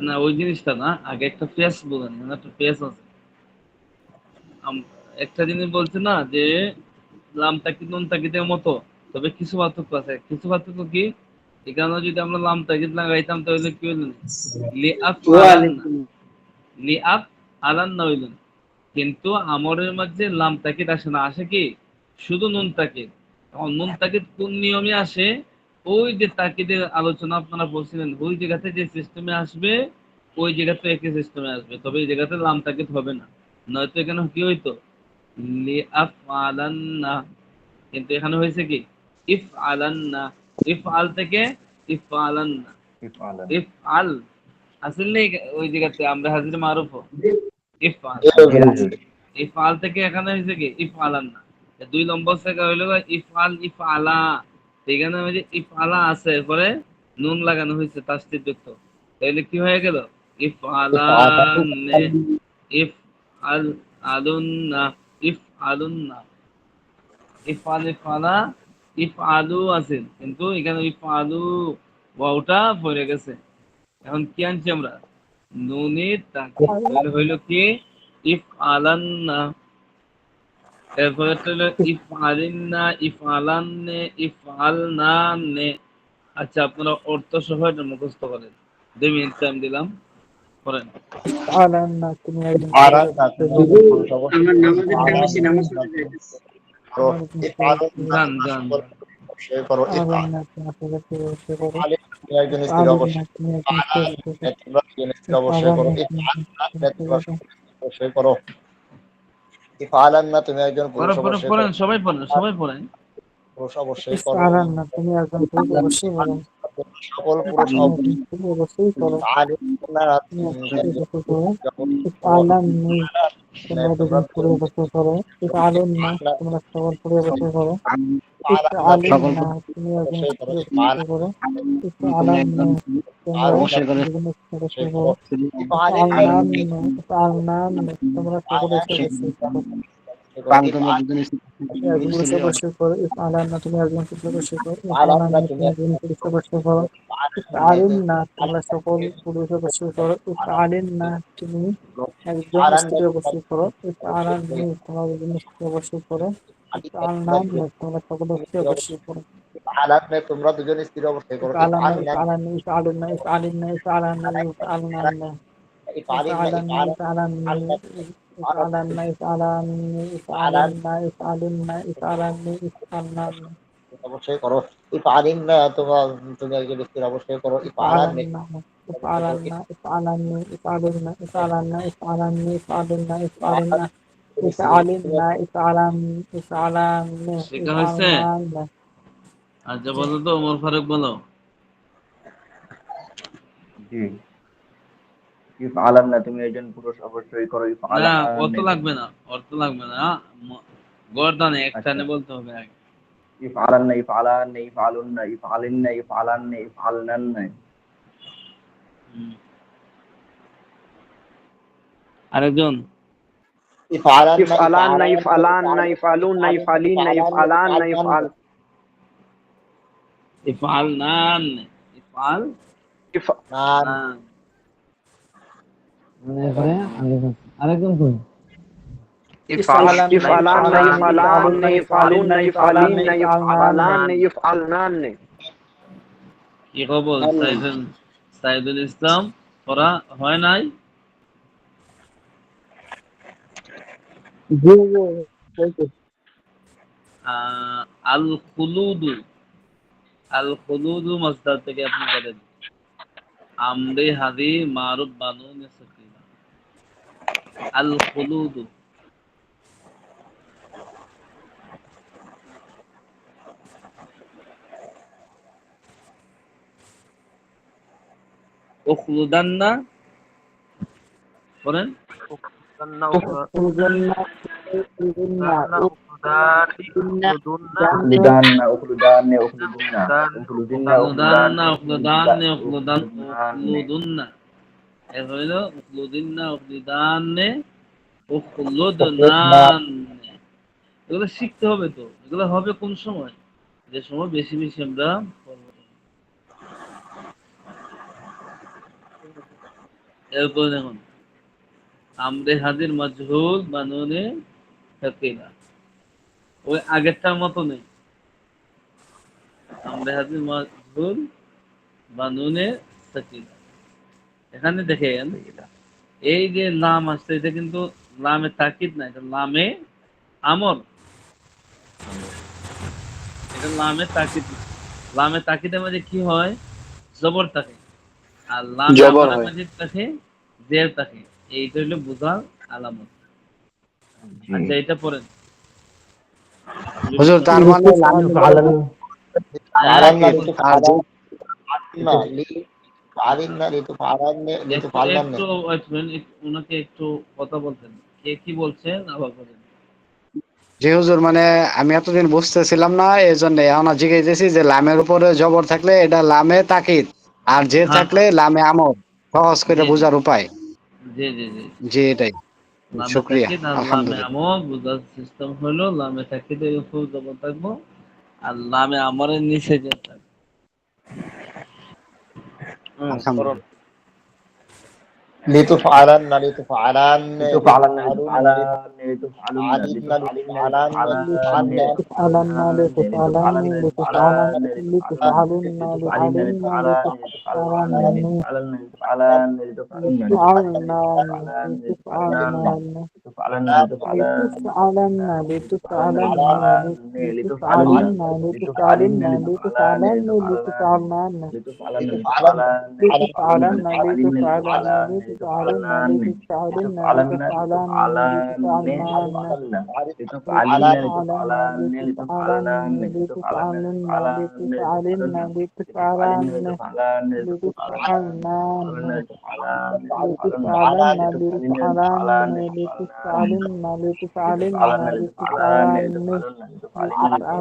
না ওই জিনিসটা না, আগে একটা পেস বলেন, মানে একটা পেস আছে। একটা জিনিস বলছে না যে লাম তাকিদ নুন তাকিদের মতো, তবে কিছু পার্থক্য আছে। কিছু পার্থক্য কি? এখানে যদি আমরা লাম তাকিদ লাগাইতাম তাহলে কি হইল? লিআফ আলান্না, লিআফ আলান্না হইল। কিন্তু আমরের মধ্যে লাম তাকিদ আসে না, আসে কি শুধু নুন তাকিদ। এখন নুন তাকিদ কোন নিয়মে আসে? ওই যে তাকিদের আলোচনা আপনারা বলছিলেন, ওই জায়গাতে যে সিস্টেমে আসবে ওই জায়গাতে একই সিস্টেমে আসবে, তবে এই জায়গাতে লাম তাকিদ হবে না। নয়তো এখানে কি হইতো? লিআফ আলান্না, কিন্তু এখানে হয়েছে কি ইফ আলান্না, ইফ আল থেকে ইফ আলান্না। ইফ আল আসল নেই ওই জায়গাতে আমরা হাজির মারুফ ইফ আল, জি হুজুর আছে। ইফ আল থেকে এখানে হয়েছে কি ইফ আলান্না। 2 নম্বর থেকে হইলো ইফ আল ইফ আলা, এখানে হয়েছে ইফ আলা আছে, এরপরে নুন লাগানো হয়েছে তাসদীদ যুক্ত, তাহলে কি হয়ে গেল? ইফ আলান্নে, ইফ আল আলুন্না, ইফ আলুন্না। ইফ আল ইফ আলা ইফ আলু আছে, কিন্তু এখানে ইফ আলু ওটা পড়ে গেছে। এখন কি আনছি আমরা? নুনে তাকিদ, তাহলে হইল কি ইফ আলান্না। এরপরে হলো ইফ আলিন্না, ইফ আলান্নে, ইফ আলনান্নে। আচ্ছা আপনারা অর্থ সহ এটা মুখস্থ করেন। 2 মিনিট টাইম দিলাম, করেন। ইফআলান্না তুমি একজন পুরুষ অবশ্যই আমার করো। নামাজের টাইম হচ্ছে, নামাজ পড়তে যাইতেছে। ইফআলুন্না যান তুমি যান অবশ্যই করো। ইফআলিন তুমি একজন স্ত্রী অবশ্যই করো। ইফআলান্না তোমরা একজন স্ত্রী অবশ্যই করো। ইফআলান্না তোমরা অবশ্যই করো। ইফআলান্না তুমি একজন পুরুষ পড়েন অবশ্যই করো। পড়েন, সবাই পড়েন, সবাই পড়েন। পুরুষ অবশ্যই করো। সকল পুরুষ অবশ্যই আলিমুন্না তোমরা দুজন পড়ে বসে করো। ইফআলুন না তোমরা সকল পড়ে বসে করো। ইফআলুন সকল না তুমি একজন পড়ে বসে করো। তুমি ইফআলান না একজন তোমরা অবশ্যই করে দুজন বসে করো। ইফআলনান না তোমরা সকলে এসে বসে করো। তোমরা দুজনে একজন পুরুষে বসে করো। ইফআলান না তুমি একজন পুরুষে বসে করো। ইফআলান না তুমি একজন পুরুষে বসে করো। ইফআলিন না তোমরা সকল পুরুষে বসে করো। ইফআলিন না তুমি একজন স্ত্রী বসে করো। ইফআলান নি তোমরা দুজন স্ত্রী বসে করো। ইফআলনান না তোমরা সকল স্ত্রী বসে করো। তোমরা দুজন স্থির অবস্থায় করো। ইফআলান না ইফআলান না ইফআলুন না ইফআলিন না ইফআলান না ইফআলনান না ইফআলান না ইফআলান না ইফআলান না ইফআলান না ইফআলান না ইফআলুন না ইফআলান না ইফআলনান না অবশ্যই করো। ইফআলিন না তুমি একজন স্থির অবশ্যই করো। ইফআলান ইফআলান না ইফআলান না ইফআলুন না ইফআলান না ইফআলান না ইফআলুন না ইফআলুন না ইফআলিন না ইফআলান ইফআলান না শেখা হয়েছে? ইফআলনান না আচ্ছা বলো তো, ওমর ফারুক বলো। জি। ইফআলান না তুমি একজন পুরুষ অবশ্যই করো। না, ইফআলান অর্থ লাগবে না, অর্থ লাগবে না। গর্দানে একটানে বলতে হবে আগে। ইফআলান না ইফআলান না ইফআলুন না ইফআলিন না ইফআলান না ইফআলনান না। আরেকজন ইফআলান ইফআলান না ইফআলান না ইফআলুন না ইফআলিন না ইফআলান না ইফআল ইফআল নান, ইফআল নান। আরেকজন কই? ইফআলান না ইফআলান না ইফআলুন না ইফআলিন না ইফআলান না ইফআলনান না। কি খবর সাইদুল ইসলাম? পড়া হয় নাই? আল খুলুদু, আল খুলুদু মাসদার থেকে আপনি বলেন আমরে হাদি মারুফ বানুন সাকিনা। আল খুলুদু উখলুদান্না বলেন। উখলুদান্না উখলুদান্না উখলুদুন্না উখলুদিন্না উখলুদান্না উখলুদান্নে উখলুদুন্না। এর হইল উখলুদিন্না উখলুদান্নে উখলুদনান্নে। এগুলো শিখতে হবে তো। এগুলো হবে কোন সময়? যে সময় বেশি বেশি আমরা পড়বো। এরপর দেখুন আমরে হাজির মাজহুল বানুনে সাকিনা, ওই আগেরটার মতো নেই। আমরে হাজির মাজহুল বানুনে সাকিনা, এখানে দেখেন এই যে লাম আসছে, এটা কিন্তু লামে তাকিদ না, এটা লামে আমর। এটা লামে তাকিদ না। লামে তাকিদের মাঝে কি হয়? জবর থাকে। আর লামে আমরের মাঝে থাকে জের থাকে। এইটা হলো বোঝার আলামত। আচ্ছা এটা পড়েন হুজুর, তার মানে ওনাকে একটু কথা বলতেন। কে কি বলছেন আবার বলেন। জি হুজুর, মানে আমি এতদিন বুঝতেছিলাম না, এই জন্য এখন জিজ্ঞেসেছি যে লামের উপরে জবর থাকলে এটা লামে তাকিদ, আর যে থাকলে লামে আমর। সহজ করে বোঝার উপায়। জি জি জি জি, এটাই। লামে শুকরিয়া, তাকিদ আর লামে আলহামদুলিল্লাহ। আমর বোঝার সিস্টেম হলো লামে তাকিদের উপর জবর থাকবো আর লামে আমরের নিচে যে থাকবে। আলহামদুলিল্লাহ। লিতুফআলান্না লিতুফআলান্না লিতুফআলান্না লিতুফআলান্না লিতুফআলুন্না লিতুফআলিন্না ইফআলান্না লিতুফআলান্না লিতুফআলান্না লিতুফআলুন্না লিতুফআলিন্না লিতুফআলান্না লিতুফআলান্না লিতুফআলান্না লিতুফআলান্না লিতুফআলান্না লিতুফআলান্না লিতুফআলিন্না লিতুফআলিন্না লিতুফআলান্না লিতুফআলান্না লিতুফআলান্না লিতুফআলান্না লিতুফআলান্না لتفعلن لتفعلن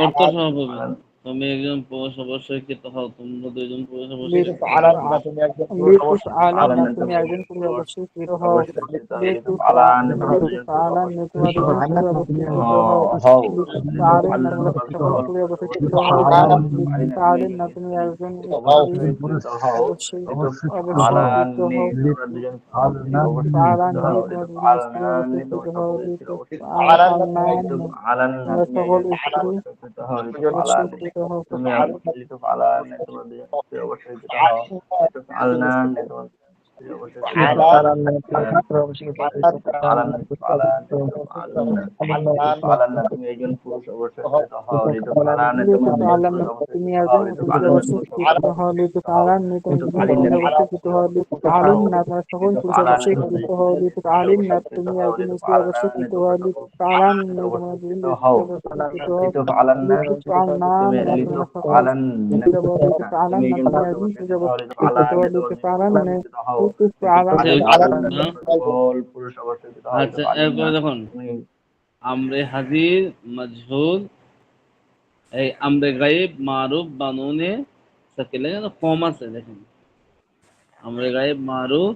অর্থ সহ পাবেন। তুমি একজন পুরুষ অবশ্যই কি হও, তোমরা দুইজন পুরুষ অবশ্যই لتفعلن তুমি একজন পুরুষ অবশ্যই কৃত হও لتفعلن তোমার দুজন পুরুষ অবশ্যই কৃত হও لتفعلن তোমরা সকল পুরুষ অবশ্যই কৃত হও لتفعلن তুমি একজন স্ত্রী অবশ্যই কৃত হও لتفعلن তোমার দুজন স্ত্রী অবশ্যই কৃত হও لتفعلن তোমরা সকল স্ত্রী অবশ্যই কৃত হও لتفعلن তুমি একজন পুরুষ অবশ্যই কৃত হও لتفعلن তুমি দুজন অবশ্যই কৃত হও لتفعلن তোমার সকল পুরুষ অবশ্যই কৃত হও لتفعلن তুমি একজন স্ত্রী অবশ্যই কৃত হও لتفعلن তোমার দুজন অবশ্যই কৃত হও لتفعلن তোমরা সকল لتفعلن তুমি একজন পুরুষ অবশ্যই কৃত হও لتفعلن আচ্ছা, এরপরে দেখুন আমরে হাজির মজহুল, এই আমরে গায়েব মারুফ বানুনে সাকিলে কম আছে। দেখেন আমরে গায়েব মারুফ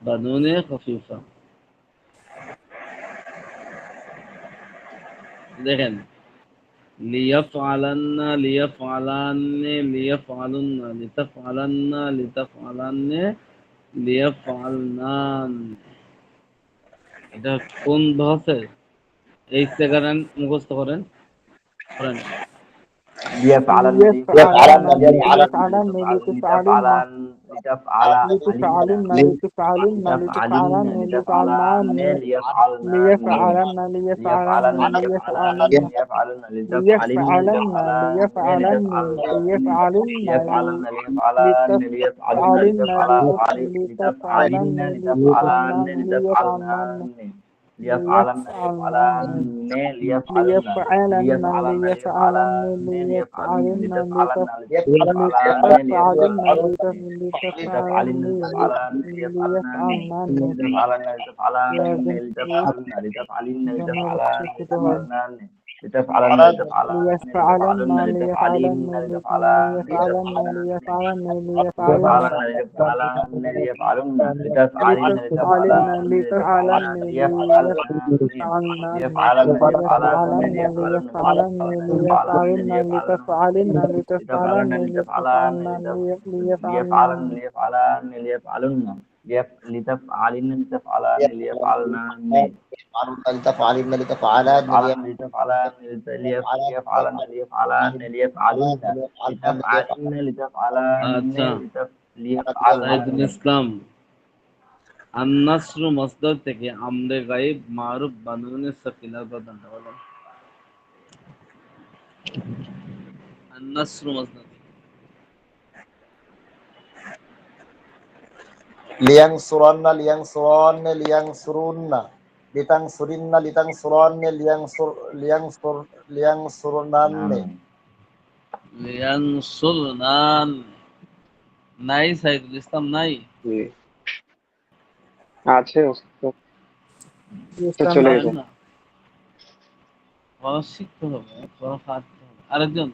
বানুনে খফিফা, দেখেন লিয়াফআলান্না লিয়াফআলান্নে লিয়াফআলুন্না লিতাফআলান্না লিতাফআলান্নে লিয়াফআলনান। এটা কোন ভাষায়? এই সেকারান মুখস্থ করেন করেন ইসলাম আন-নাসরু মাসদার থেকে আমরে গায়েব মারুফ বানুনে সাকিলার বাদানটা বলেন। আন-নাসরু মাসদার লিয়াংসুরান্না লিয়াংসুরান্না লিয়াংসুরুন্না লিতাংসুরিন্না লিতাংসুরান্না লিয়াংসুরনান্নে লিয়ানসুরনান। নাই সাইদুল ইসলাম নাই? আছে চলে গেছে। শিখতে হবে, আরেকজন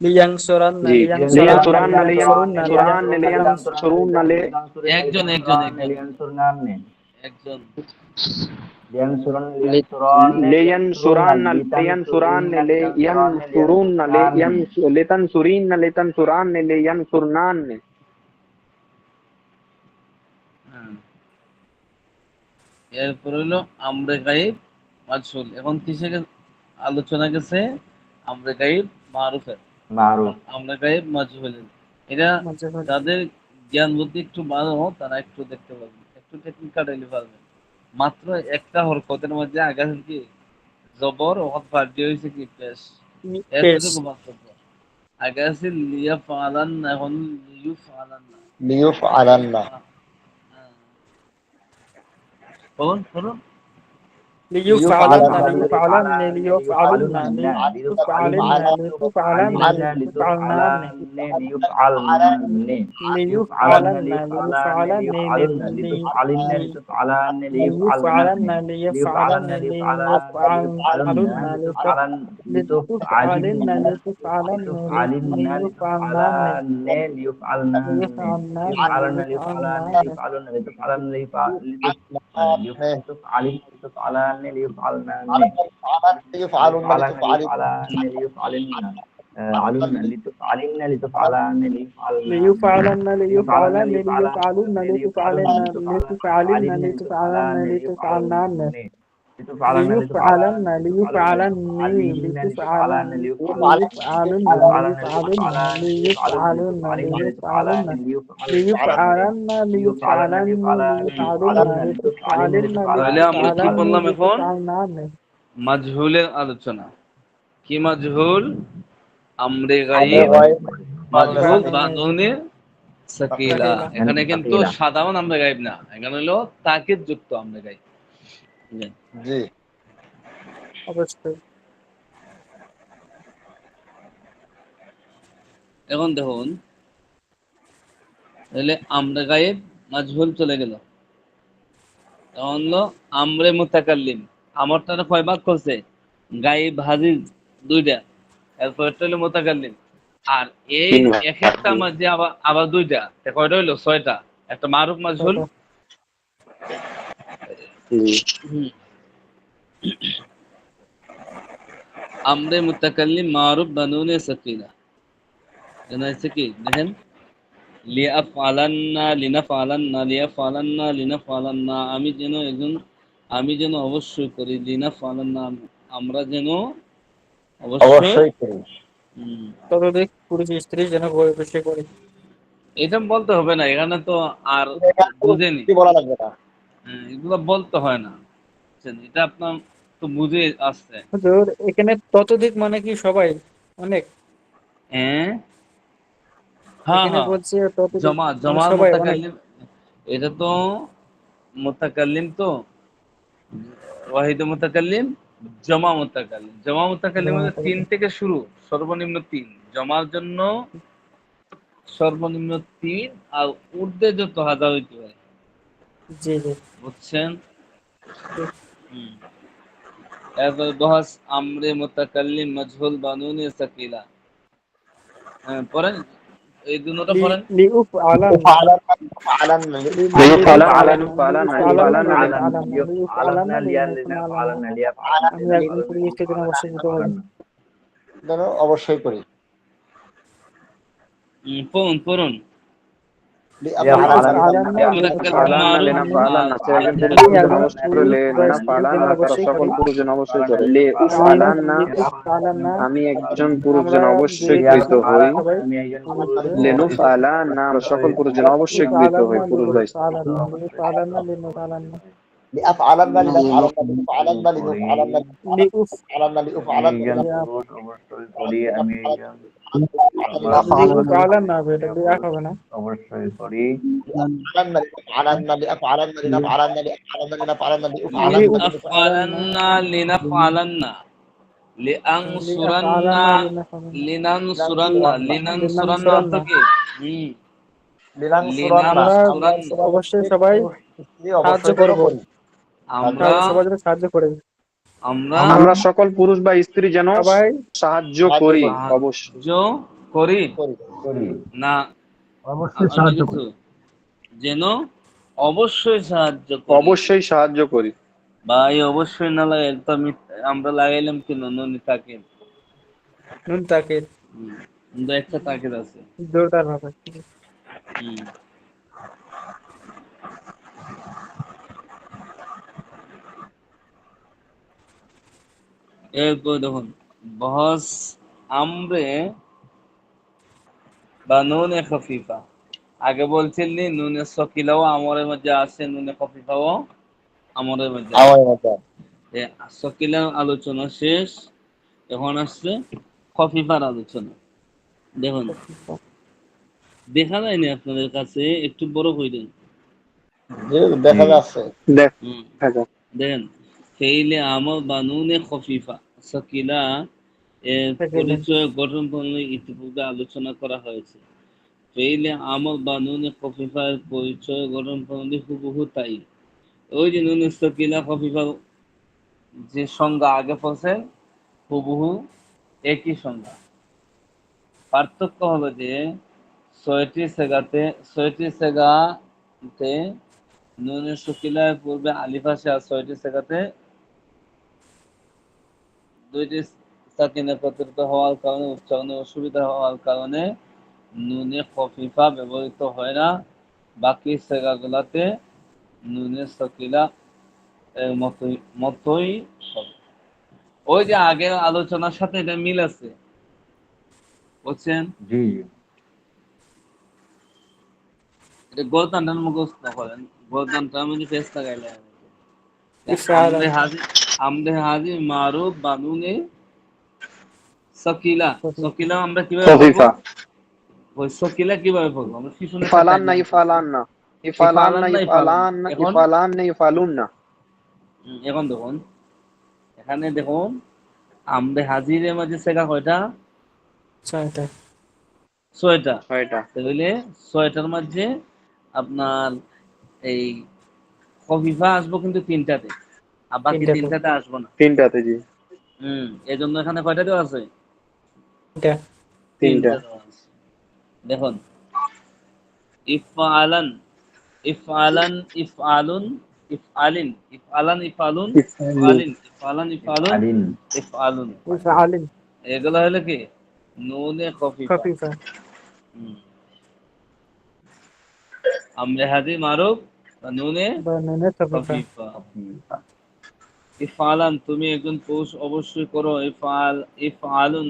লিয়াংসুরান্না লিয়াংসুরান্না লিয়াংসুরুন্না একজন লিয়ানসুরান্না লিতানসুরিন্না লিয়ানসুরনান্নে। এরপর হলো আমরে গায়েব মাজহুল। এখন কিসে আলোচনা গেছে? আমরে গায়েব মারুফের, আমরে গায়েব মাজহুলের। এটা যাদের জ্ঞান বুদ্ধি একটু ভালো তারা একটু দেখতে পারবেন, একটু টেকনিক্যাল হইলে পারবেন। মাত্র একটা হরকতের মধ্যে আগে কি জবর ওখান পাল্টে হয়েছে কি পেশ, এতটুকু পার্থক্য। আগে আছে লিয়া ফালান, এখন লিউ ফালান না। লিইফআলান্না বলুন ليفعلن লিইফআলান্না ليفعلن ليفعلن ليفعلن ليفعلن ليفعلن ليفعلن ليفعلن ليفعلن ليفعلن ليفعلن ليفعلن لتفعلن لتفعلن لتفعلن لتفعلن ليفعلن ليفعلن لتفعلن ليفعلن ليفعلن ليفعلن ليفعلن ليفعلن ليفعلن ليفعلن لتفعلن তাহলে আমরা কি বললাম এখন? لتفعلن মাজহুলের আলোচনা। কি মাজহুল? আমরে গায়েব মাজহুল বানুনে সাকিলা। এখানে কিন্তু সাধারণ আমরে গায়েব না, এখানে হলো তাকিদ যুক্ত আমরে গায়েব। জি অবশ্যই। এখন দেখুন, তাহলে আমরে গায়েব মাজহুল চলে গেল। এখন হলো আমরে মুতাকাল্লিম। আমরটা কয় ভাগ করছে? গায়েব হাজির দুইটা, এরপর একটা হলো মুতাকাল্লিম। আর এই এক একটা মাঝে আবার দুইটা, কয়টা হইলো? ছয়টা। একটা মারুফ মাজহুল, আমরে মুতাকাল্লিম মারুফ বানুনে সাকিলা। জানা আছে কি? দেখেন, লিয়াফআলান্না লিনাফআলান্না লিয়াফআলান্না লিনাফআলান্না, আমি যেন অবশ্যই করি, লিনাফআলান্না আমরা যেন অবশ্যই করি। ততোধিক পুরুষ স্ত্রী যেন বসে করে। এটা বলতে হবে না, এখানে তো আর বুঝেনি, বলা লাগবে না। এগুলো বলতে হয় না, এটা আপনার তো বুঝে আসছে। হুজুর, এখানে ততোধিক মানে কি সবাই? অনেক? হ্যাঁ এখানে হ্যাঁ, বলছে ততোধিক জমা মানে জমা সবাই অনেক। মুতাকাল্লিম, এটা তো মুতাকাল্লিম, তো ওয়াহিদ মুতাকাল্লিম, জমা মুতাকাল্লিম। জমা মুতাকাল্লিম হলো 3 থেকে শুরু, সর্বনিম্ন 3। জমার জন্য সর্বনিম্ন 3, আর ঊর্ধ্বে যত হাজার হইতে পারে। জি জি, বুঝছেন? এরপর বহাস আমরে মুতাকাল্লিম মাজহুল বানুনে সাকিলা। হ্যাঁ, পড়েন, এই দুটোটা পড়েন। লিউফআলান লিইফআলান্না আমি একজন পুরুষ স্ত্রী যেন অবশ্যই করি। অবশ্যই করি। পড়ুন সকল পুরুষ যেন অবশ্যই করে। আমি একজন পুরুষ যেন অবশ্যই কৃত হই। লেনুফআলান্না সকল পুরুষ যেন অবশ্যই কৃত হই, পুরুষ বা স্ত্রী। লিআফআলান্না লিনাফআলান্না লিনফআলান্না লিনুফআলান্না লিআফআলান্না লিউফআলান্না অবশ্যই করি, আমি লিউফআলান না, এটা লিআফ হবে না। অবশ্যই করি। লিআফআলান্না লিআফআলান্না লিনাফআলান্না লিআফআলান্না লিনাফআলান্না লিআফআলান্না লিনাফআলান্না লিআনসুরান্না লিনানসুরান্না লিনানসুরান্না অর্থ কি? আমরা অবশ্যই সবাই সাহায্য করব। আমরা সবাই যেন সাহায্য করে। আমরা সকল পুরুষ বা স্ত্রী যেন সবাই সাহায্য করি, অবশ্যই করি না, অবশ্যই সাহায্য করি, যেন অবশ্যই সাহায্য করি। অবশ্যই সাহায্য করি। ভাই অবশ্যই না লাগাই তো আমরা লাগাইলাম কেন? নুন তাকিদ কিন্তু একটা তাকিদ আছে জোরদার ভাবে। এরপর দেখুন, বহস আমরে বা নুনে খফিফা। আগে বলছিলেন নুনে সকিলাও আমরের মধ্যে আছে, নুনে খফিফাও আমরের মধ্যে আছে। সকিলার আলোচনা শেষ, এখন আসছে খফিফার আলোচনা। দেখুন, দেখা যায়নি আপনাদের কাছে, একটু বড় কইরেন। যে দেখা যাচ্ছে। হুম, দেখা দেখেন ফেইলে আমল বানুনে খফিফা সাকিলা এর পরিচয় গঠন প্রণালী ইতিপূর্বে আলোচনা করা হয়েছে। ফেইলে আমল বানুনে খফিফা এর পরিচয় গঠন প্রণালী হুবহু তাই। ওই যে নুন সাকিলা খফিফা যে সংজ্ঞা আগে পড়ছে হুবহু একই সংজ্ঞা। পার্থক্য হলো যে ছয়টি সেগাতে নুনে সকিলার পূর্বে আলিফ আসে, আর 6টি সেগাতে 2টি সাকিন একত্রিত হওয়ার কারণে উচ্চারণে অসুবিধা হওয়ার কারণে নুনে খফিফা ব্যবহৃত হয় না। বাকি সেগাগুলাতে নুনে সকিলা এর মতোই হবে। ওই যে আগের আলোচনার সাথে এটা মিল আছে, বুঝছেন? জি এটা গর্দানটার মুখস্থ করেন, গর্দানটার মধ্যে পেস্ট লাগাইলে ইফআলান আমদে হাজি মারুফ বানুনে সকিলা। সকিলা আমরা কিভাবে পড়বো? খফিফা ওই সকিলা কিভাবে পড়বো? আমরা পিছনে ইফালান না ইফালান না ইফালান ইফালান না না ইফালুন। ইফালান না এখন ইফালান না ইফালুন না। এখন দেখুন, এখানে দেখুন আমদে হাজিরের মাঝে সেগা কয়টা? 6টা। 6টা। ছয়টা। তাহলে 6টার মাঝে আপনার এই খফিফা আসবো কিন্তু 3টাতে, আর বাকি 3টাতে আসবো না। তিনটাতে জি। এই জন্য এখানে কয়টা দেওয়া আছে? এটা 3টা। 3টা দেওয়া আছে। দেখুন ইফআলান ইফআলান ইফআলুন ইফআলিন ইফআলান ইফআলুন ইফআলিন ইফআলান ইফআলুন আলিন ইফআলুন, ইফআলিন এগুলো হলো কি নুনে খফিফা। খাফিফা আমরে হাদি মারুফ বা নুনে বা নুনে খাফিফা। খফিফা। ইফআলান তুমি একজন পুরুষ অবশ্যই করো। ইফআলুন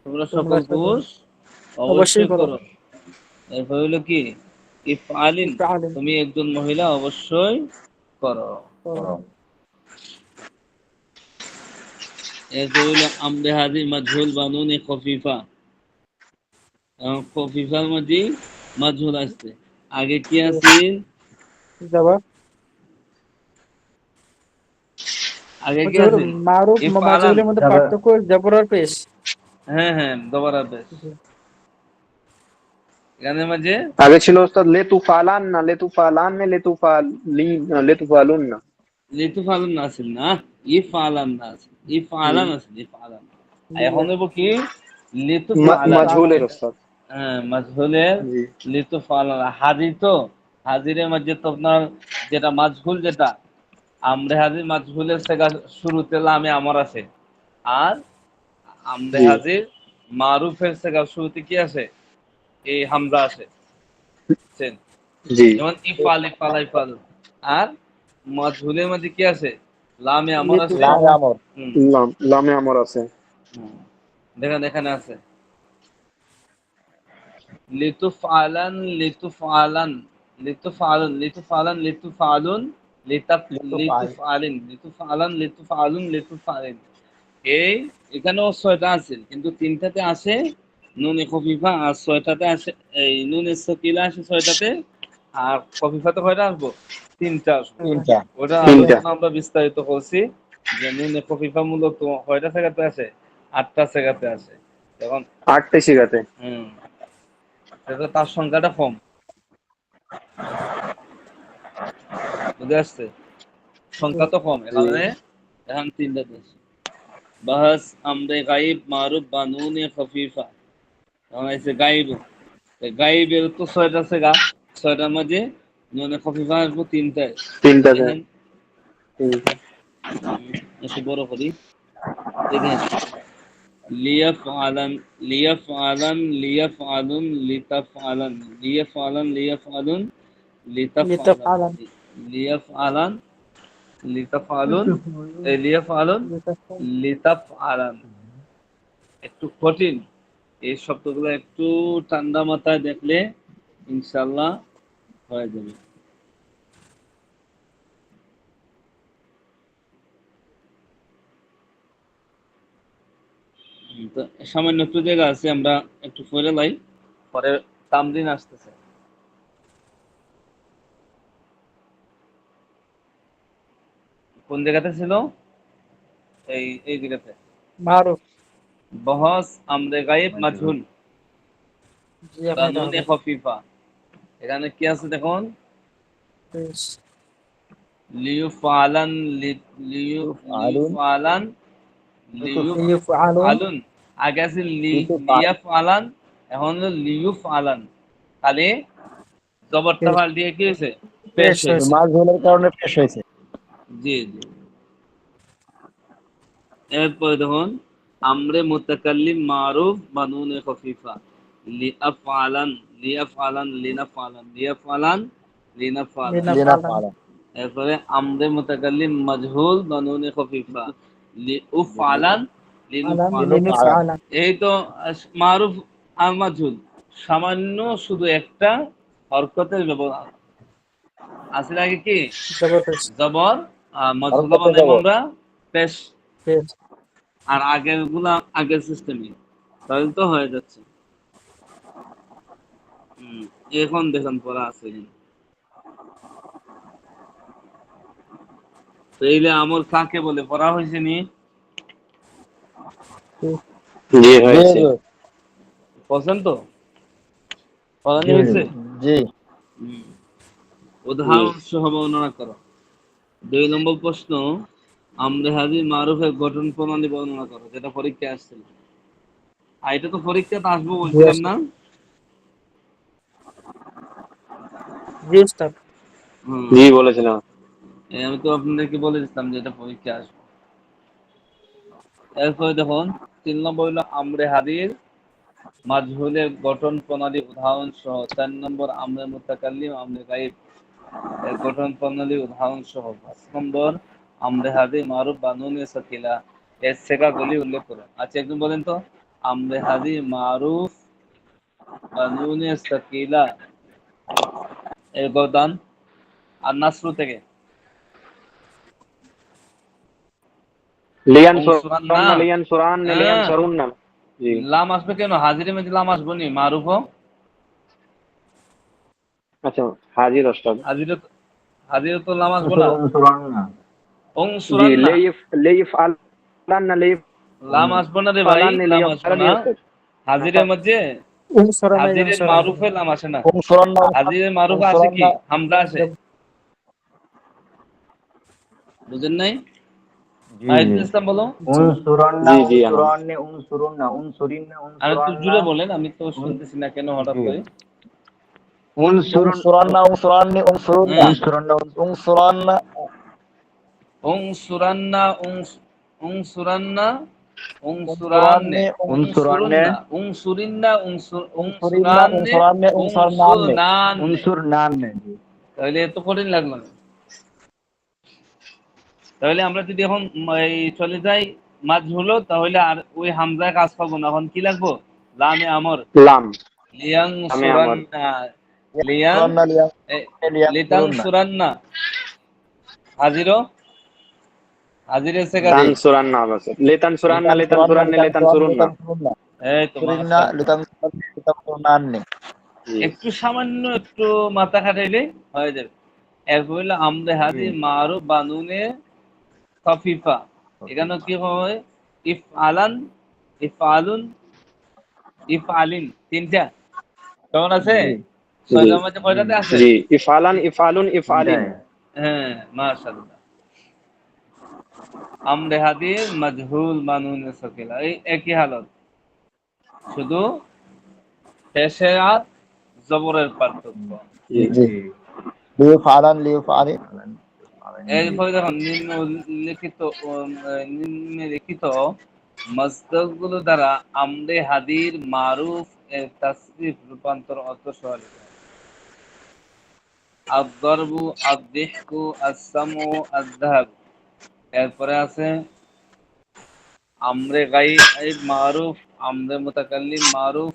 তোমরা সকল পুরুষ অবশ্যই করো। এরপর হইলো কি ইফআলিন ইফআলিন তুমি একজন মহিলা অবশ্যই করো। এরপর হইলো আমরে হাদি মাজহুল বানুনে খফিফা। খফিফার মধ্যে মাজহুল আসছে, আগে কি আছে? জবাব আগে কি হুজুর, আছে? মারুফ ইফআলান। মাজহুলের মধ্যে পার্থক্য জবর আর পেশ। হ্যাঁ দোবারা বেশ। এখানের মাঝে আগে ছিল ওস্তাদ লেতুফালান না লেতুফালান না লেতুফালিন লেতুফালুন না। লিতুফালুন না আছিল না, ইফআলান না আছিল, ইফআলান আছিল ইফআলান। এখন হইব কি লিতুফালান। মাজহুলের ওস্তাদ। হ্যাঁ মাজহুলের জি লিতুফালান। হাজির তো হাজিরের মধ্যে তো আপনার যেটা মাজহুল, যেটা আমরে হাজির মাজহুলের সেগা শুরুতে লামে আমর আছে, আর আমরে জি হাজির মারুফের সেগা শুরুতে কি আছে? এই হামজা আছে, বুঝছেন? জি। যেমন ইফাল ইফালা ইফাল। আর মাজহুলের মধ্যে কি আছে? লামে আমর আছে। লামে আমর। হুম, লামে আমর আছে। হুম। দেখেন এখানে আছে লিতুফআলান লিতুফআলান লিতুফআলুন লিতুফআলান লিতুফআলুন লিতুফাল। লিতুফআলিন লিতুফআলান লিতুফআলুন লিতুফআলিন। এই এখানেও 6টা আছে, কিন্তু 3টাতে আসে নুনে খফিফা, আর 6টাতে আসে এই নুনে সকিলা আসে 6টাতে, আর খফিফাতে কয়টা আসবো? 3টা আসবো। তিনটা। ওটা তিনটা। আলোচনা আমরা বিস্তারিত করছি যে নুনে খফিফা মূলত কয়টা জায়গাতে আছে? 8টা জায়গাতে আছে। এখন 8টে শিখাতে। সেটা তার সংখ্যাটা কম, বুঝে আসছে? সংখ্যা তো কম, জি এখানে এখন 3টা দেশ। বাহাস আমরে গাইব মারুফ বানুনে খফিফা। এখন আছে গাইব, গাইবের তো 6টা সেগা, 6টার মাঝে নুনে খফিফা আসবো 3টায়। তিনটাতে। দেখেন একটু বড় করি, দেখেন লিয়াফআলান লিয়াফআলান লিয়াফআলুন লিতাফআলান লিয়াফআলান লিয়াফআলুন লিতাফআলান লিতাফআলান লিয়াফআলান লিতাফআলুন লিয়াফআলুন লিতাফআলান। একটু কঠিন এই শব্দগুলো, একটু ঠান্ডা মাথায় দেখলে ইনশাআল্লাহ হয়ে যাবে। তো সামান্য একটু জায়গা আছে, আমরা একটু পরে লাই, পরে তামরিন আসতেছে। কোন জায়গাতে ছিল? এই জায়গাতে মারুফ। বহস আমরে গায়েব মাজহুল জি আপনার কানুনে খফিফা। এখানে কি আছে দেখুন? লিউফালান লিউফালান লিউফালুন। আগে আছে লিয়াফালান, এখন হলো লিউফালান। খালি জবরটা পাল্টিয়ে কি হয়েছে? পেশ হয়েছে। মাজহুলের কারণে পেশ হয়েছে। জি জি। এরপরে দেখুন আমরে মুতাকাল্লিম মারুফ বানুনে খফিফা লিআফআলান লিআফআলান লিনাফআলান লিআফআলান লিনাফআলান। এরপরে আমরে মুতাকাল্লিম মাজহুল বানুনে খফিফা লিউফআলান লিনুফআলান। এই তো মারুফ আর মাজহুল সামান্য শুধু একটা হরকতের ব্যবহার। আসলে আগে কি জবর, মাজহুল বানাইব আমরা পেশ, আর আগের গুলা আগের সিস্টেমে, তাহলে তো হয়ে যাচ্ছে। এখন দেখুন পড়া আছে তাইলে আমর কাকে বলে পড়া হয়েছে নি? জি হয়েছে। পছন্দ তো পড়ানি হয়েছে? জি। উদাহরণ সহ বর্ণনা করো। 2 নম্বর প্রশ্ন, আমরে হাজির মারুফের গঠন প্রণালী বর্ণনা করো, যেটা পরীক্ষায় আসছিল। আর এটা তো পরীক্ষাতে আসবো বলছিলাম না? জি বলেছিলাম। আমি তো আপনাদেরকে বলে দিতাম যে এটা পরীক্ষায় আসবে। এরপরে দেখুন 3 নম্বর হলো আমরে হাদির মাজহুলের গঠন প্রণালী উদাহরণ সহ। 4 নম্বর আমরে মুতাকাল্লিম আমরে গায়েব এর গঠন প্রণালী উদাহরণ সহ। 5 নম্বর আমরে হাদির মারুফ বানুনে সাকিলা এর সেগাগুলি উল্লেখ করুন। আচ্ছা একদম বলেন তো, আমরে হাদির মারুফ বানুনে সাকিলা এর গঠন আর নাসরু থেকে লাম আসবে কেন? হাজিরের মধ্যে লাম আসবো নি? মারুফ আচ্ছা হাজির ওস্তাদ, হাজির তো লাম আসবো না। লাম আসবো না রে ভাই, লাম আসবো না হাজিরের মধ্যে। হাজিরের মারুফে লাম আসে না। হাজিরের মারুফে আসে কি? হামজা আসে। বুঝেন নাই? ইসলাম বলো। আর একটু জুড়ে বলেন, আমি তো শুনতেছি না কেন হঠাৎ করে। তাহলে এত কঠিন লাগলো না। তাহলে আমরা যদি এখন চলে যাই মাজহুল, তাহলে আর ওই হামজায় কাজ পাবো না। এখন কি লাগবো? লামে আমর, লাম লিয়ানসুরান্না লিতানসুরান্না। হাজিরো হাজিরের সেগা তানসুরান্না আছে, লিতানসুরান্না লিতানসুরান্না লিতানসুরুন্না। এই তো একটু সামান্য একটু মাথা খাটাইলে হয়ে যাবে। এরপর হইলো আমরে হাদি মারুফ বানুনে খফিফা। এখানে কি হয়? ইফআলান, ইফআলুন, ইফআলিন, তিনটা কেমন আছে? 6টার মধ্যে কয়টাতে আছে? জি, ইফআলান, ইফআলুন, ইফআলিন। হ্যাঁ মাশাআল্লাহ। আমরে হাদির মাজহুল বানুনে সাকিলা এই একই হালত, শুধু পেশে আর জবরের পার্থক্য। এরপরে দেখুন নিম্নলিখিত মসদরগুলো দ্বারা আমরে হাদির মারুফ এর তাসরিফ রূপান্তর অর্থ সহ লিখুন। আদ-দরবু, আদ-দিহকু, আস-সামউ, আদ-যাহাব। এরপরে আছে আমরে গায়ব মারুফ, আমরে মুতাকাল্লিম মারুফ।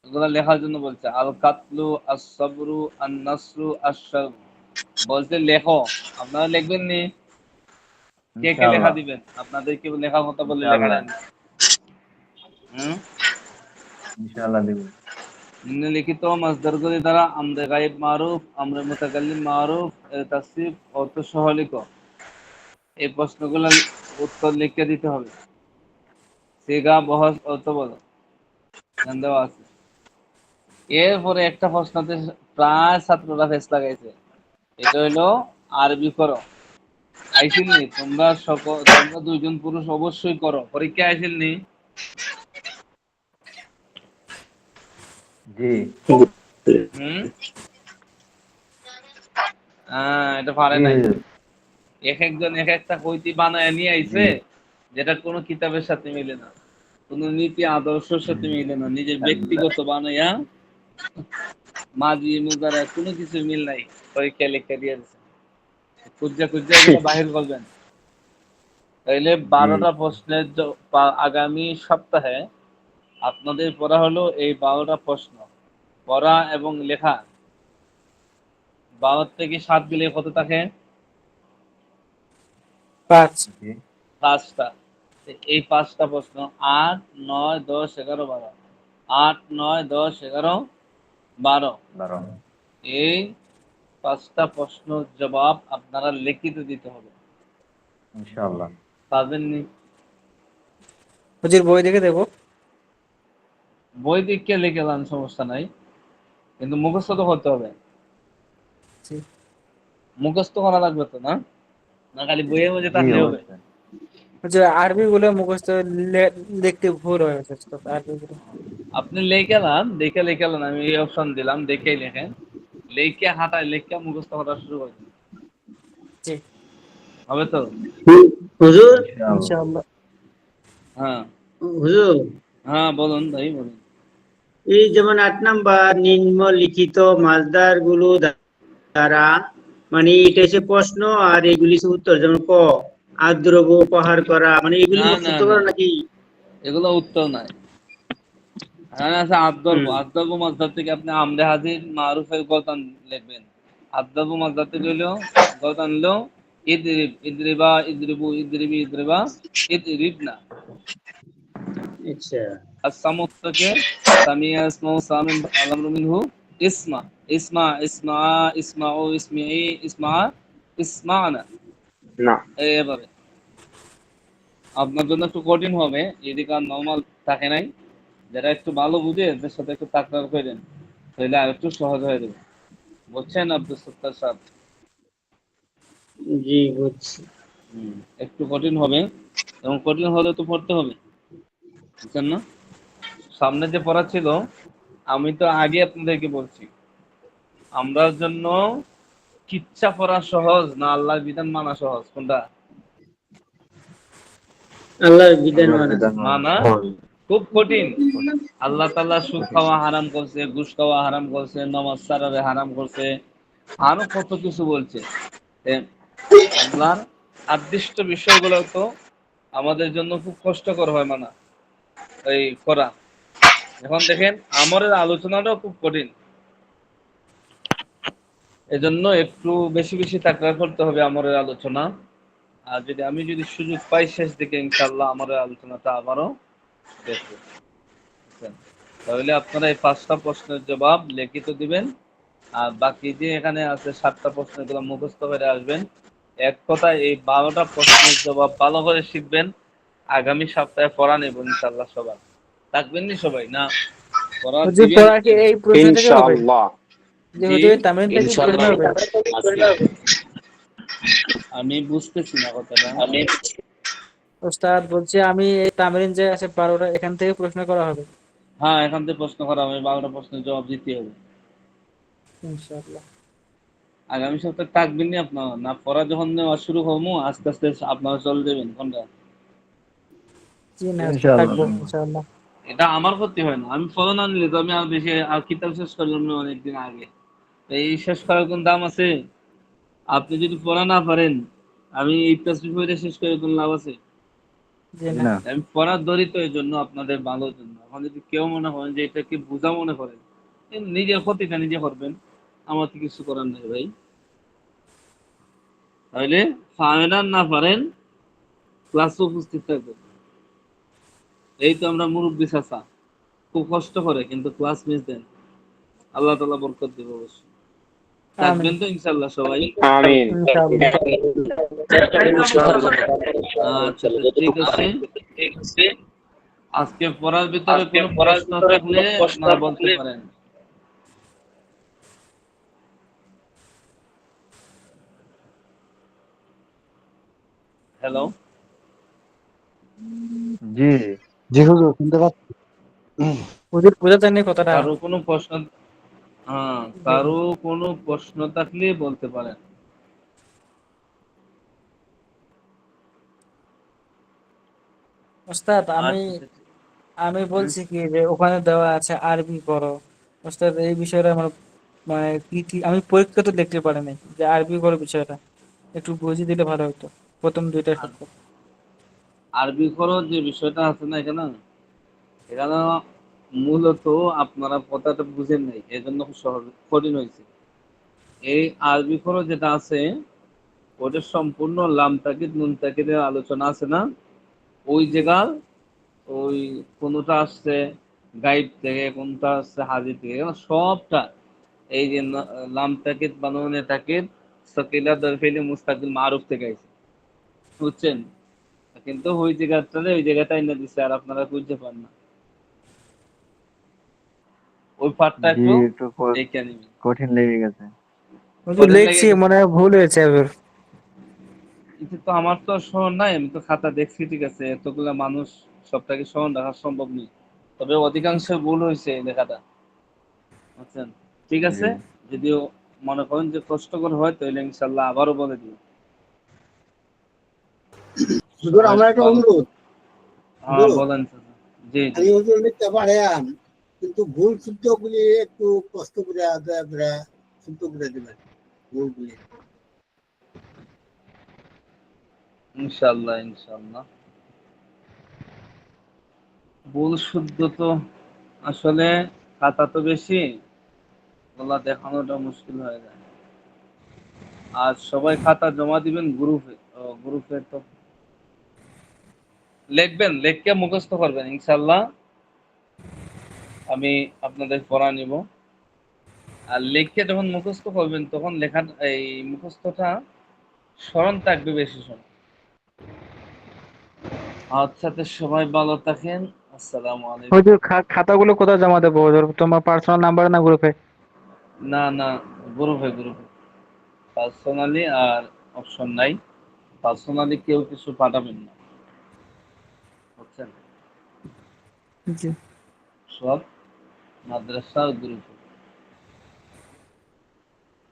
এগুলা লেখার জন্য বলছে আল কাতলু, আস-সাবরু, আন-নাসরু, আশ-শার। বলতে লেখো, আপনারা লিখবেন নি? কে কে লেখা দিবেন? আপনাদের কি লেখার কথা বলে লেখা দেন? ইনশাআল্লাহ দেব। নিম্নলিখিত মাসদারগুলি দ্বারা আমরে গায়েব মারুফ, আমরে মুতাকাল্লিম মারুফ এর তাসরিফ অর্থ সহ লিখো। এই প্রশ্নগুলোর উত্তর লিখে দিতে হবে। সিগা বহস অর্থ বলো, ধ্যান দেওয়া আছে। এরপরে একটা প্রশ্নতে প্রায় ছাত্ররা ফেস লাগাইছে, এটা হলো আরবি করো। আইসিল নি তোমরা তোমরা দুইজন পুরুষ অবশ্যই করো, পরীক্ষা আইসিল নি? জি হুম, এটা পারে জি নাই। হুজুর। এক একজন এক একটা কইতি বানায় নিয়ে আইছে, যেটা কোনো কিতাবের সাথে মিলে না, কোনো নীতি আদর্শের সাথে মিলে না, নিজের ব্যক্তিগত বানাইয়া মাঝি মুজারা কোনো কিছু মিল নাই, পরীক্ষা লিখে দিয়ে দিছে। খুঁজা খুঁজা এগুলো বাহির করবেন। তাইলে 12টা প্রশ্নের আগামী সপ্তাহে আপনাদের পড়া হলো এই 12টা প্রশ্ন, পড়া এবং লেখা। 12 থেকে 7 দিলে কত থাকে? 5। 5টা। এই 5টা প্রশ্ন 8, 9, 10, 11, 12। 8, 9, 10, 11, 12। 12 এই 5টা প্রশ্ন জবাব আপনারা লিখিত দিতে হবে। ইনশাআল্লাহ। পারবেন নি? হুজুর বই দেখে দেবো। বই দেখে লিখে নেন, সমস্যা নাই, কিন্তু মুখস্থ তো করতে হবে। জি। মুখস্থ করা লাগবে তো, না না খালি বইয়ের মধ্যে জি থাকলে হবে? অবশ্যই। হুজুর আরবি গুলো মুখস্থ লিখতে ভুল হয়ে যাচ্ছে তো আরবি গুলো। আপনি লিখে নেন, দেখে লিখে নেন, আমি এই অপশন দিলাম, দেখেই লেখেন। লিখে হাঁটায় লিখে মুখস্থ করা শুরু করেন, জি হবে তো? হুজুর, ইনশাআল্লাহ। ইনশাআল্লাহ। হ্যাঁ হুজুর, হ্যাঁ, বলুন ভাই বলুন। এই যেমন 8 নাম্বার নিম্নলিখিত মাসদার গুলো দ্বারা, মানে এটা হচ্ছে প্রশ্ন আর এগুলি হচ্ছে উত্তর। যেমন ক, আদ্রব্য উপহার করা, মানে এগুলি না না মুখস্থ না, করা নাকি? এগুলো উত্তর নাই। হ্যাঁ আছে আদ্দর্ব, আদ্দর্ব মাসদার থেকে আপনি আমরে হাজির মারুফের গতান লিখবেন। আদ্দর্ব মাসদার থেকে হলো গতান হলো ইদরিব, ইদরিবা, ইদরিবু, ইদরিবি, ইদরিবা, ইদরিবনা। আচ্ছা, الصمت থেকে সামিয়া ইসমু সামিন আলামরু মিনহু ইসমা, ইসমা, ইসমা, ইসমাউ, ইসমিই, ইসমা, ইসমানা। না এভাবে আপনার জন্য একটু কঠিন হবে, এদিকে আর নর্মাল থাকে নাই। যারা একটু ভালো বুঝে এদের সাথে একটু তাকরার করেন, তাহলে আর একটু সহজ হয়ে যাবে। বুঝছেন আব্দুল সত্তার সাহেব? জি বুঝছি। একটু কঠিন হবে, এবং কঠিন হলে তো পড়তে হবে, বুঝছেন না? সামনে যে পড়া ছিল, আমি তো আগে আপনাদেরকে বলছি, আমরার জন্য কিচ্ছা পড়া সহজ না আল্লাহর বিধান মানা সহজ? কোনটা? আল্লাহর বিধান আল্লাহর মানা। বিধান মানা খুব কঠিন। আল্লাহ তাআলা সুদ খাওয়া হারাম করছে, ঘুষ খাওয়া হারাম করছে, নামাজ ছাড়ারে হারাম করছে, আরো কত কিছু বলছে। আল্লাহর আদিষ্ট বিষয়গুলো তো আমাদের জন্য খুব কষ্টকর হয় মানা, এই করা। এখন দেখেন আমরের আলোচনাটাও খুব কঠিন, এজন্য একটু বেশি বেশি তাকরার করতে হবে আমরের আলোচনা। আর আমি যদি সুযোগ পাই শেষ দিকে ইনশাআল্লাহ আমরের আলোচনাটা আবারও দেখবো, বুঝছেন? তাহলে আপনারা এই 5টা প্রশ্নের জবাব লিখিত দিবেন, আর বাকি যে এখানে আছে 7টা প্রশ্ন, এগুলো মুখস্থ করে আসবেন। এক কথায় এই 12টা প্রশ্নের জবাব ভালো করে শিখবেন। আগামী সপ্তাহে পড়া নেব ইনশাআল্লাহ। সবাই থাকবেন নি? সবাই না পড়া হুজুর দিবেন? পড়া কি এই প্রশ্ন থেকে হবে? ইনশাআল্লাহ। যে জি, হুজুর তামিম থেকে প্রশ্ন ইনশাআল্লাহ হবে? আমি বুঝতেছি না কথাটা। ওস্তাদ বলছে আমি এই তামিম যে আছে 12টা, এখান থেকে প্রশ্ন করা হবে হ্যাঁ, এখান থেকে প্রশ্ন করা হবে, 12টা প্রশ্নের জবাব দিতে হবে। ইনশাআল্লাহ। আগামী সপ্তাহে থাকবেন নি আপনার? না পড়া যখন নেওয়া শুরু করবো আস্তে আস্তে আপনারা চলে দেবেন? কোনটা? জি না, ইনশাআল্লাহ। থাকবো ইনশাআল্লাহ। এটা আমার ক্ষতি হয় না, আমি ফলো না নিলে তো আমি আর বেশি আর কিতাব শেষ করলাম না অনেকদিন আগে। এই শেষ করার কোন দাম আছে? আপনি যদি পড়া না পারেন, আমি এই তাসবিহ পড়ে শেষ করে কোন লাভ আছে? জি জি না। না। আমি পড়ার দড়ি তো এই জন্য আপনাদের ভালোর জন্য। এখন যদি কেউ মনে করেন যে এটাকে বোঝা মনে করেন, নিজের ক্ষতিটা নিজে করবেন, আমার তো কিছু করার নেই ভাই। তাহলে ফায়দার না পারেন ক্লাসে উপস্থিত থাকবেন। এই তো আমরা মুরব্বী চাচা, খুব কষ্ট করে কিন্তু ক্লাস মিস দেন, আল্লাহ তাআলা বরকত দিবে অবশ্যই। আমিন থাকবেন তো ইনশাআল্লাহ সবাই? আমিন। ইনশাআল্লাহ। আচ্ছা তো ঠিক আছে। আজকে পড়ার ভিতরে কোনো প্রশ্ন থাকলে আপনারা বলতে পারেন। হ্যালো, জি জি হুজুর শুনতে পাচ্ছি। হুজুর বুঝা যায়নি কথাটা। কারো কোনো প্রশ্ন, হ্যাঁ কারো কোনো প্রশ্ন থাকলে বলতে পারেন। ওস্তাদ আমি আচ্ছা আমি বলছি কি যে ওখানে দেওয়া আছে আরবি করো। ওস্তাদ এই বিষয়টা আমার মানে কি আমি পরীক্ষা তো দেখতে পারিনি যে আরবি করো বিষয়টা একটু বুঝিয়ে দিলে ভালো হতো প্রথম দুইটা শব্দ। আরবি খরচ যে বিষয়টা আছে না এখানে, এখানে মূলত আপনারা কথাটা বুঝেন নাই, এজন্য সহজ কঠিন হয়েছে। এই আরবি খরচ যেটা আছে ওটা সম্পূর্ণ লাম তাকিদ নুন তাকিদের আলোচনা আছে না, ওই জায়গার ওই কোনটা আসছে গাইড থেকে, কোনটা আসছে হাজির থেকে, এগুলো সবটা এই যে লাম তাকিদ বানুনে তাকিদ সাকিলা দরফিলি মুস্তাকিল মারুফ থেকে আইছে, বুঝছেন? কিন্তু ওই জায়গাটাই না দিছে আর আপনারা বুঝতে পারেন না, ওই পার্টটা জি একটু একটু দেখে নিবেন। কঠিন লেগে গেছে। হুজুর কঠিন লেগে লিখছি গেছে, মনে হয় ভুল হয়েছে এবার। কিন্তু তো আমার তো স্মরণ নাই, আমি তো খাতা দেখছি ঠিক আছে, এতগুলা মানুষ সবটাকে স্মরণ রাখা সম্ভব নেই, তবে অধিকাংশ ভুল হয়েছে এই লেখাটা, বুঝছেন? ঠিক জি আছে, যদিও মনে করেন যে কষ্টকর হয় তাহলে ইনশাল্লাহ আবারও বলে দিব। হুজুর সবাই আমার একটা ভালো, অনুরোধ। হ্যাঁ হুজুর বলেন। জি জি, আমি হুজুর লিখতে পারেন, কিন্তু ভুল শুদ্ধ গুলি একটু কষ্ট করে দয়া করে শুদ্ধ করে দিবেন ভুলগুলি। ইনশাল্লাহ ইনশাল্লাহ। ভুল শুদ্ধ তো আসলে খাতা তো বেশি, ওগুলা দেখানোটা মুশকিল হয়ে যায়। আর সবাই খাতা জমা দিবেন গ্রুপে, গ্রুপে তো লিখবেন, লিখকে মুখস্থ করবেন ইনশাল্লাহ, আমি আপনাদের পড়া নিব। আর লিখকে যখন মুখস্থ করবেন তখন লেখার এই মুখস্থটা স্মরণ থাকবে বেশি সময়। আচ্ছা তো সবাই ভালো থাকেন, আসসালামু আলাইকুম। হুজুর খাতাগুলো কোথায় জমা দেবো হুজুর, তোমার পার্সোনাল নাম্বার না গ্রুপে? না না, গ্রুপে গ্রুপে, পার্সোনালি আর অপশন নাই, পার্সোনালি কেউ কিছু পাঠাবেন না, বুঝছেন? জি। সব মাদ্রাসার গ্রুপে।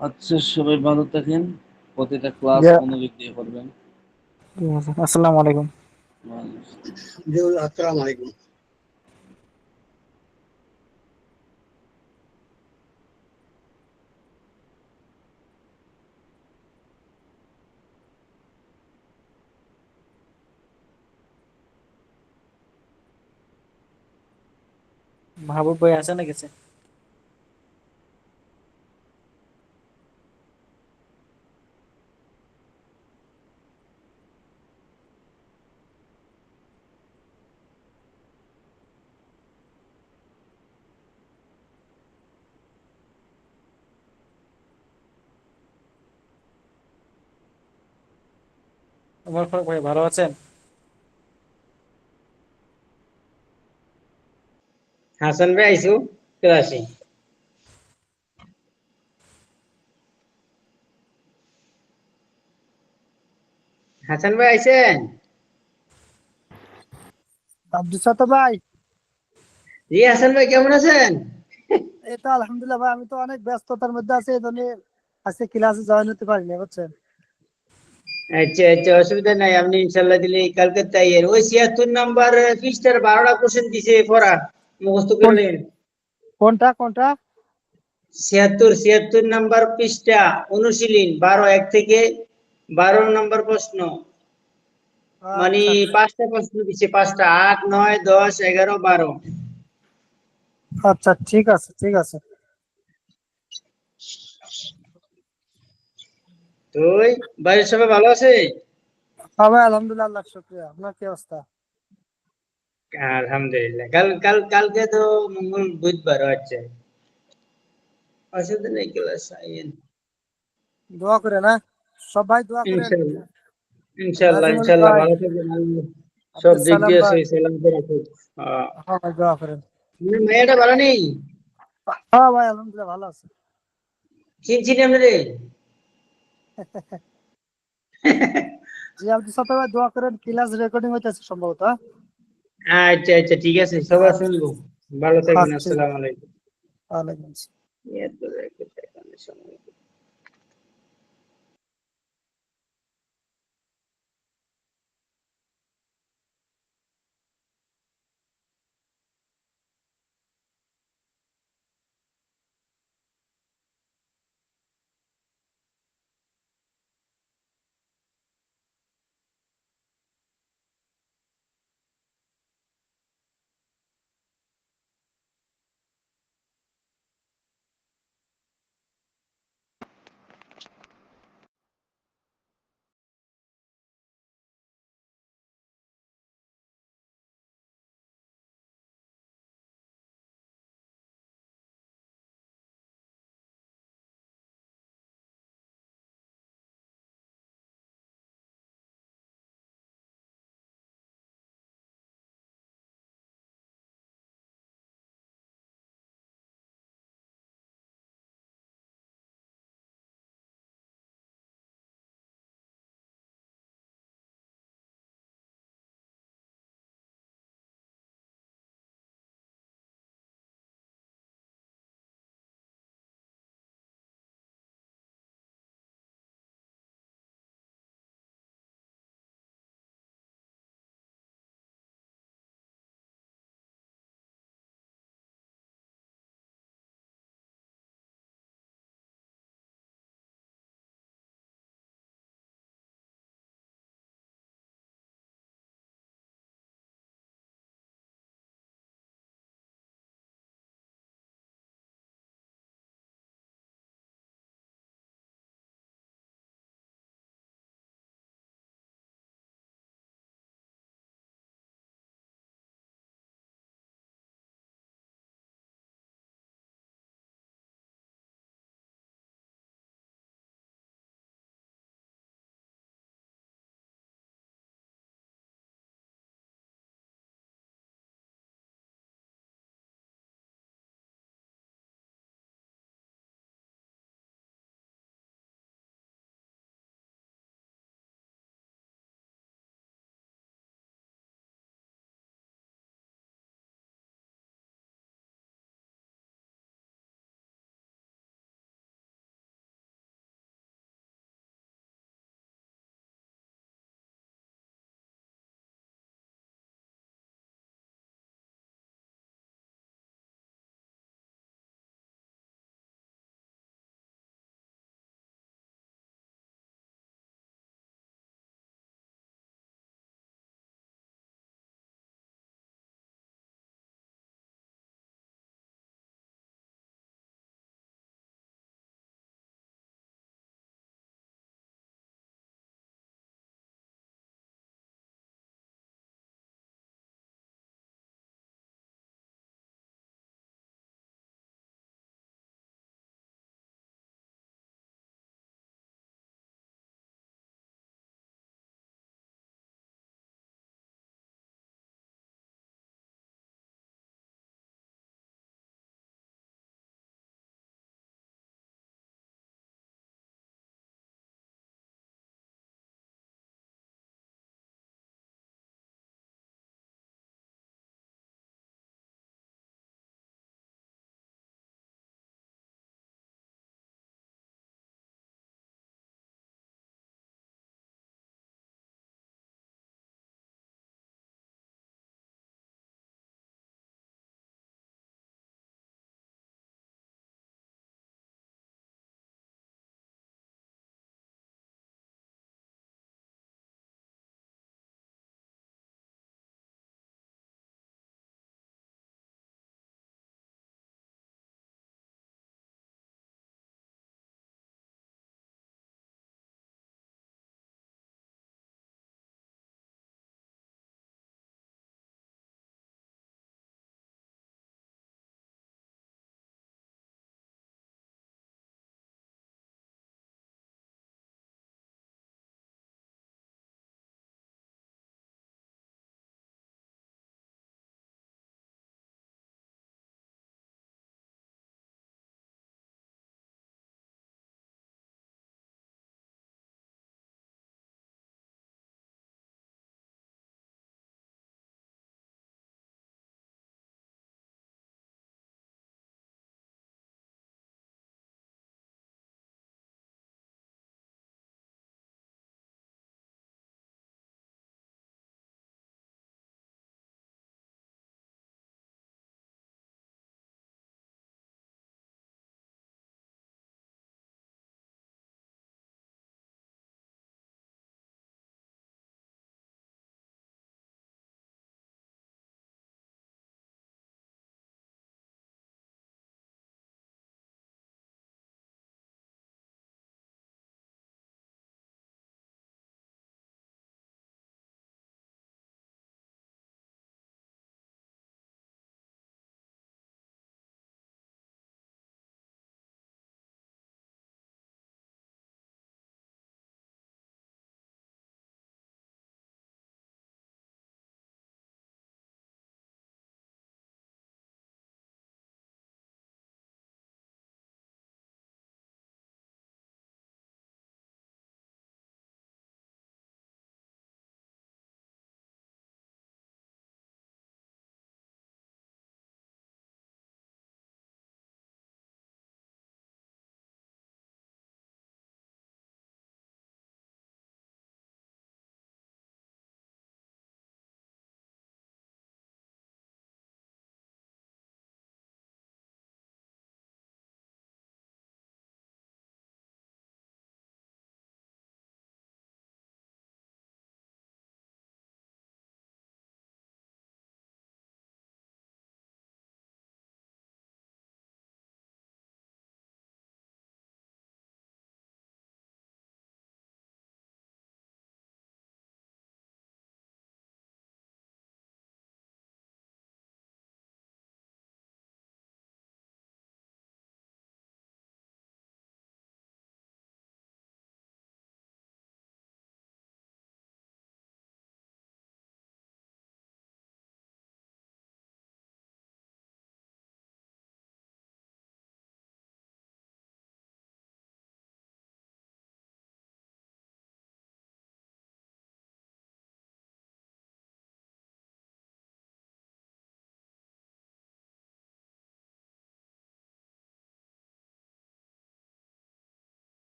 আচ্ছা সবাই ভালো থাকেন, প্রতিটা ক্লাস মনোযোগ দিয়ে করবেন। আসসালামু আলাইকুম। ওয়ালাইকুম জি হুজুর, আসসালামু আলাইকুম। মাহবুব ভাই আছে না গেছে? আমার ফারুক ভাই ভালো আছেন? হাসান ভাই আইসু ক্লাসে। হাসান ভাই আইছেন? আব্দুল সাত্তার ভাই, জি হাসান ভাই কেমন আছেন? এই তো আলহামদুলিল্লাহ ভাই, আমি তো অনেক ব্যস্ততার মধ্যে আছি, এই জন্য আজকে ক্লাসে জয়েন হতে পারিনি বুঝছেন। আচ্ছা আচ্ছা, অসুবিধা নাই, আপনি ইনশাল্লাহ দিলে কালকে তাই এর ওই ৭৬ নাম্বার পৃষ্ঠার ১২টা কোশ্চেন দিছে পড়া, মুখস্থ করে নেন। কোনটা কোনটা? ৭৬ নাম্বার পৃষ্ঠা অনুশীলন ১২ ১ থেকে ১২ নাম্বার প্রশ্ন, মানে আচ্ছা ৫টা প্রশ্ন দিছে, ৫টা ৮ ৯ ১০ ১১ ১২। আচ্ছা, ঠিক আছে ঠিক আছে। তো বাড়ির সবাই ভালো আছে? হ্যাঁ ভাই আলহামদুলিল্লাহ, আল্লাহ শুকরিয়া। আপনার কি অবস্থা? আলহামদুলিল্লাহ। কালকে তো মঙ্গল বুধবার হচ্ছে, অসুবিধা নেই, ক্লাস আইন দোয়া করে না সবাই দোয়া করেন। ইনশাআল্লাহ। ইনশাআল্লাহ নাজিমুল ইনশাআল্লাহ, ভাই, ভালো থাকবেন, আল্লাহ সব আব্দুল দিক সালাম দিয়ে ভাই, সহি সালাম করে রাখুক। হ্যাঁ ভাই দোয়া করেন। মেয়েটা ভালো নেই? হ্যাঁ ভাই আলহামদুলিল্লাহ ভালো আছে। চিনছিনি আপনারে? জি আব্দুল সাত্তার ভাই দোয়া করেন, ক্লাস রেকর্ডিং হইতেছে সম্ভবত। আচ্ছা আচ্ছা, ঠিক আছে, সবাই শুনবো। ভালো থাকবেন, আচ্ছা, আসসালামু আলাইকুম। ওয়ালাইকুম আসসালাম। এত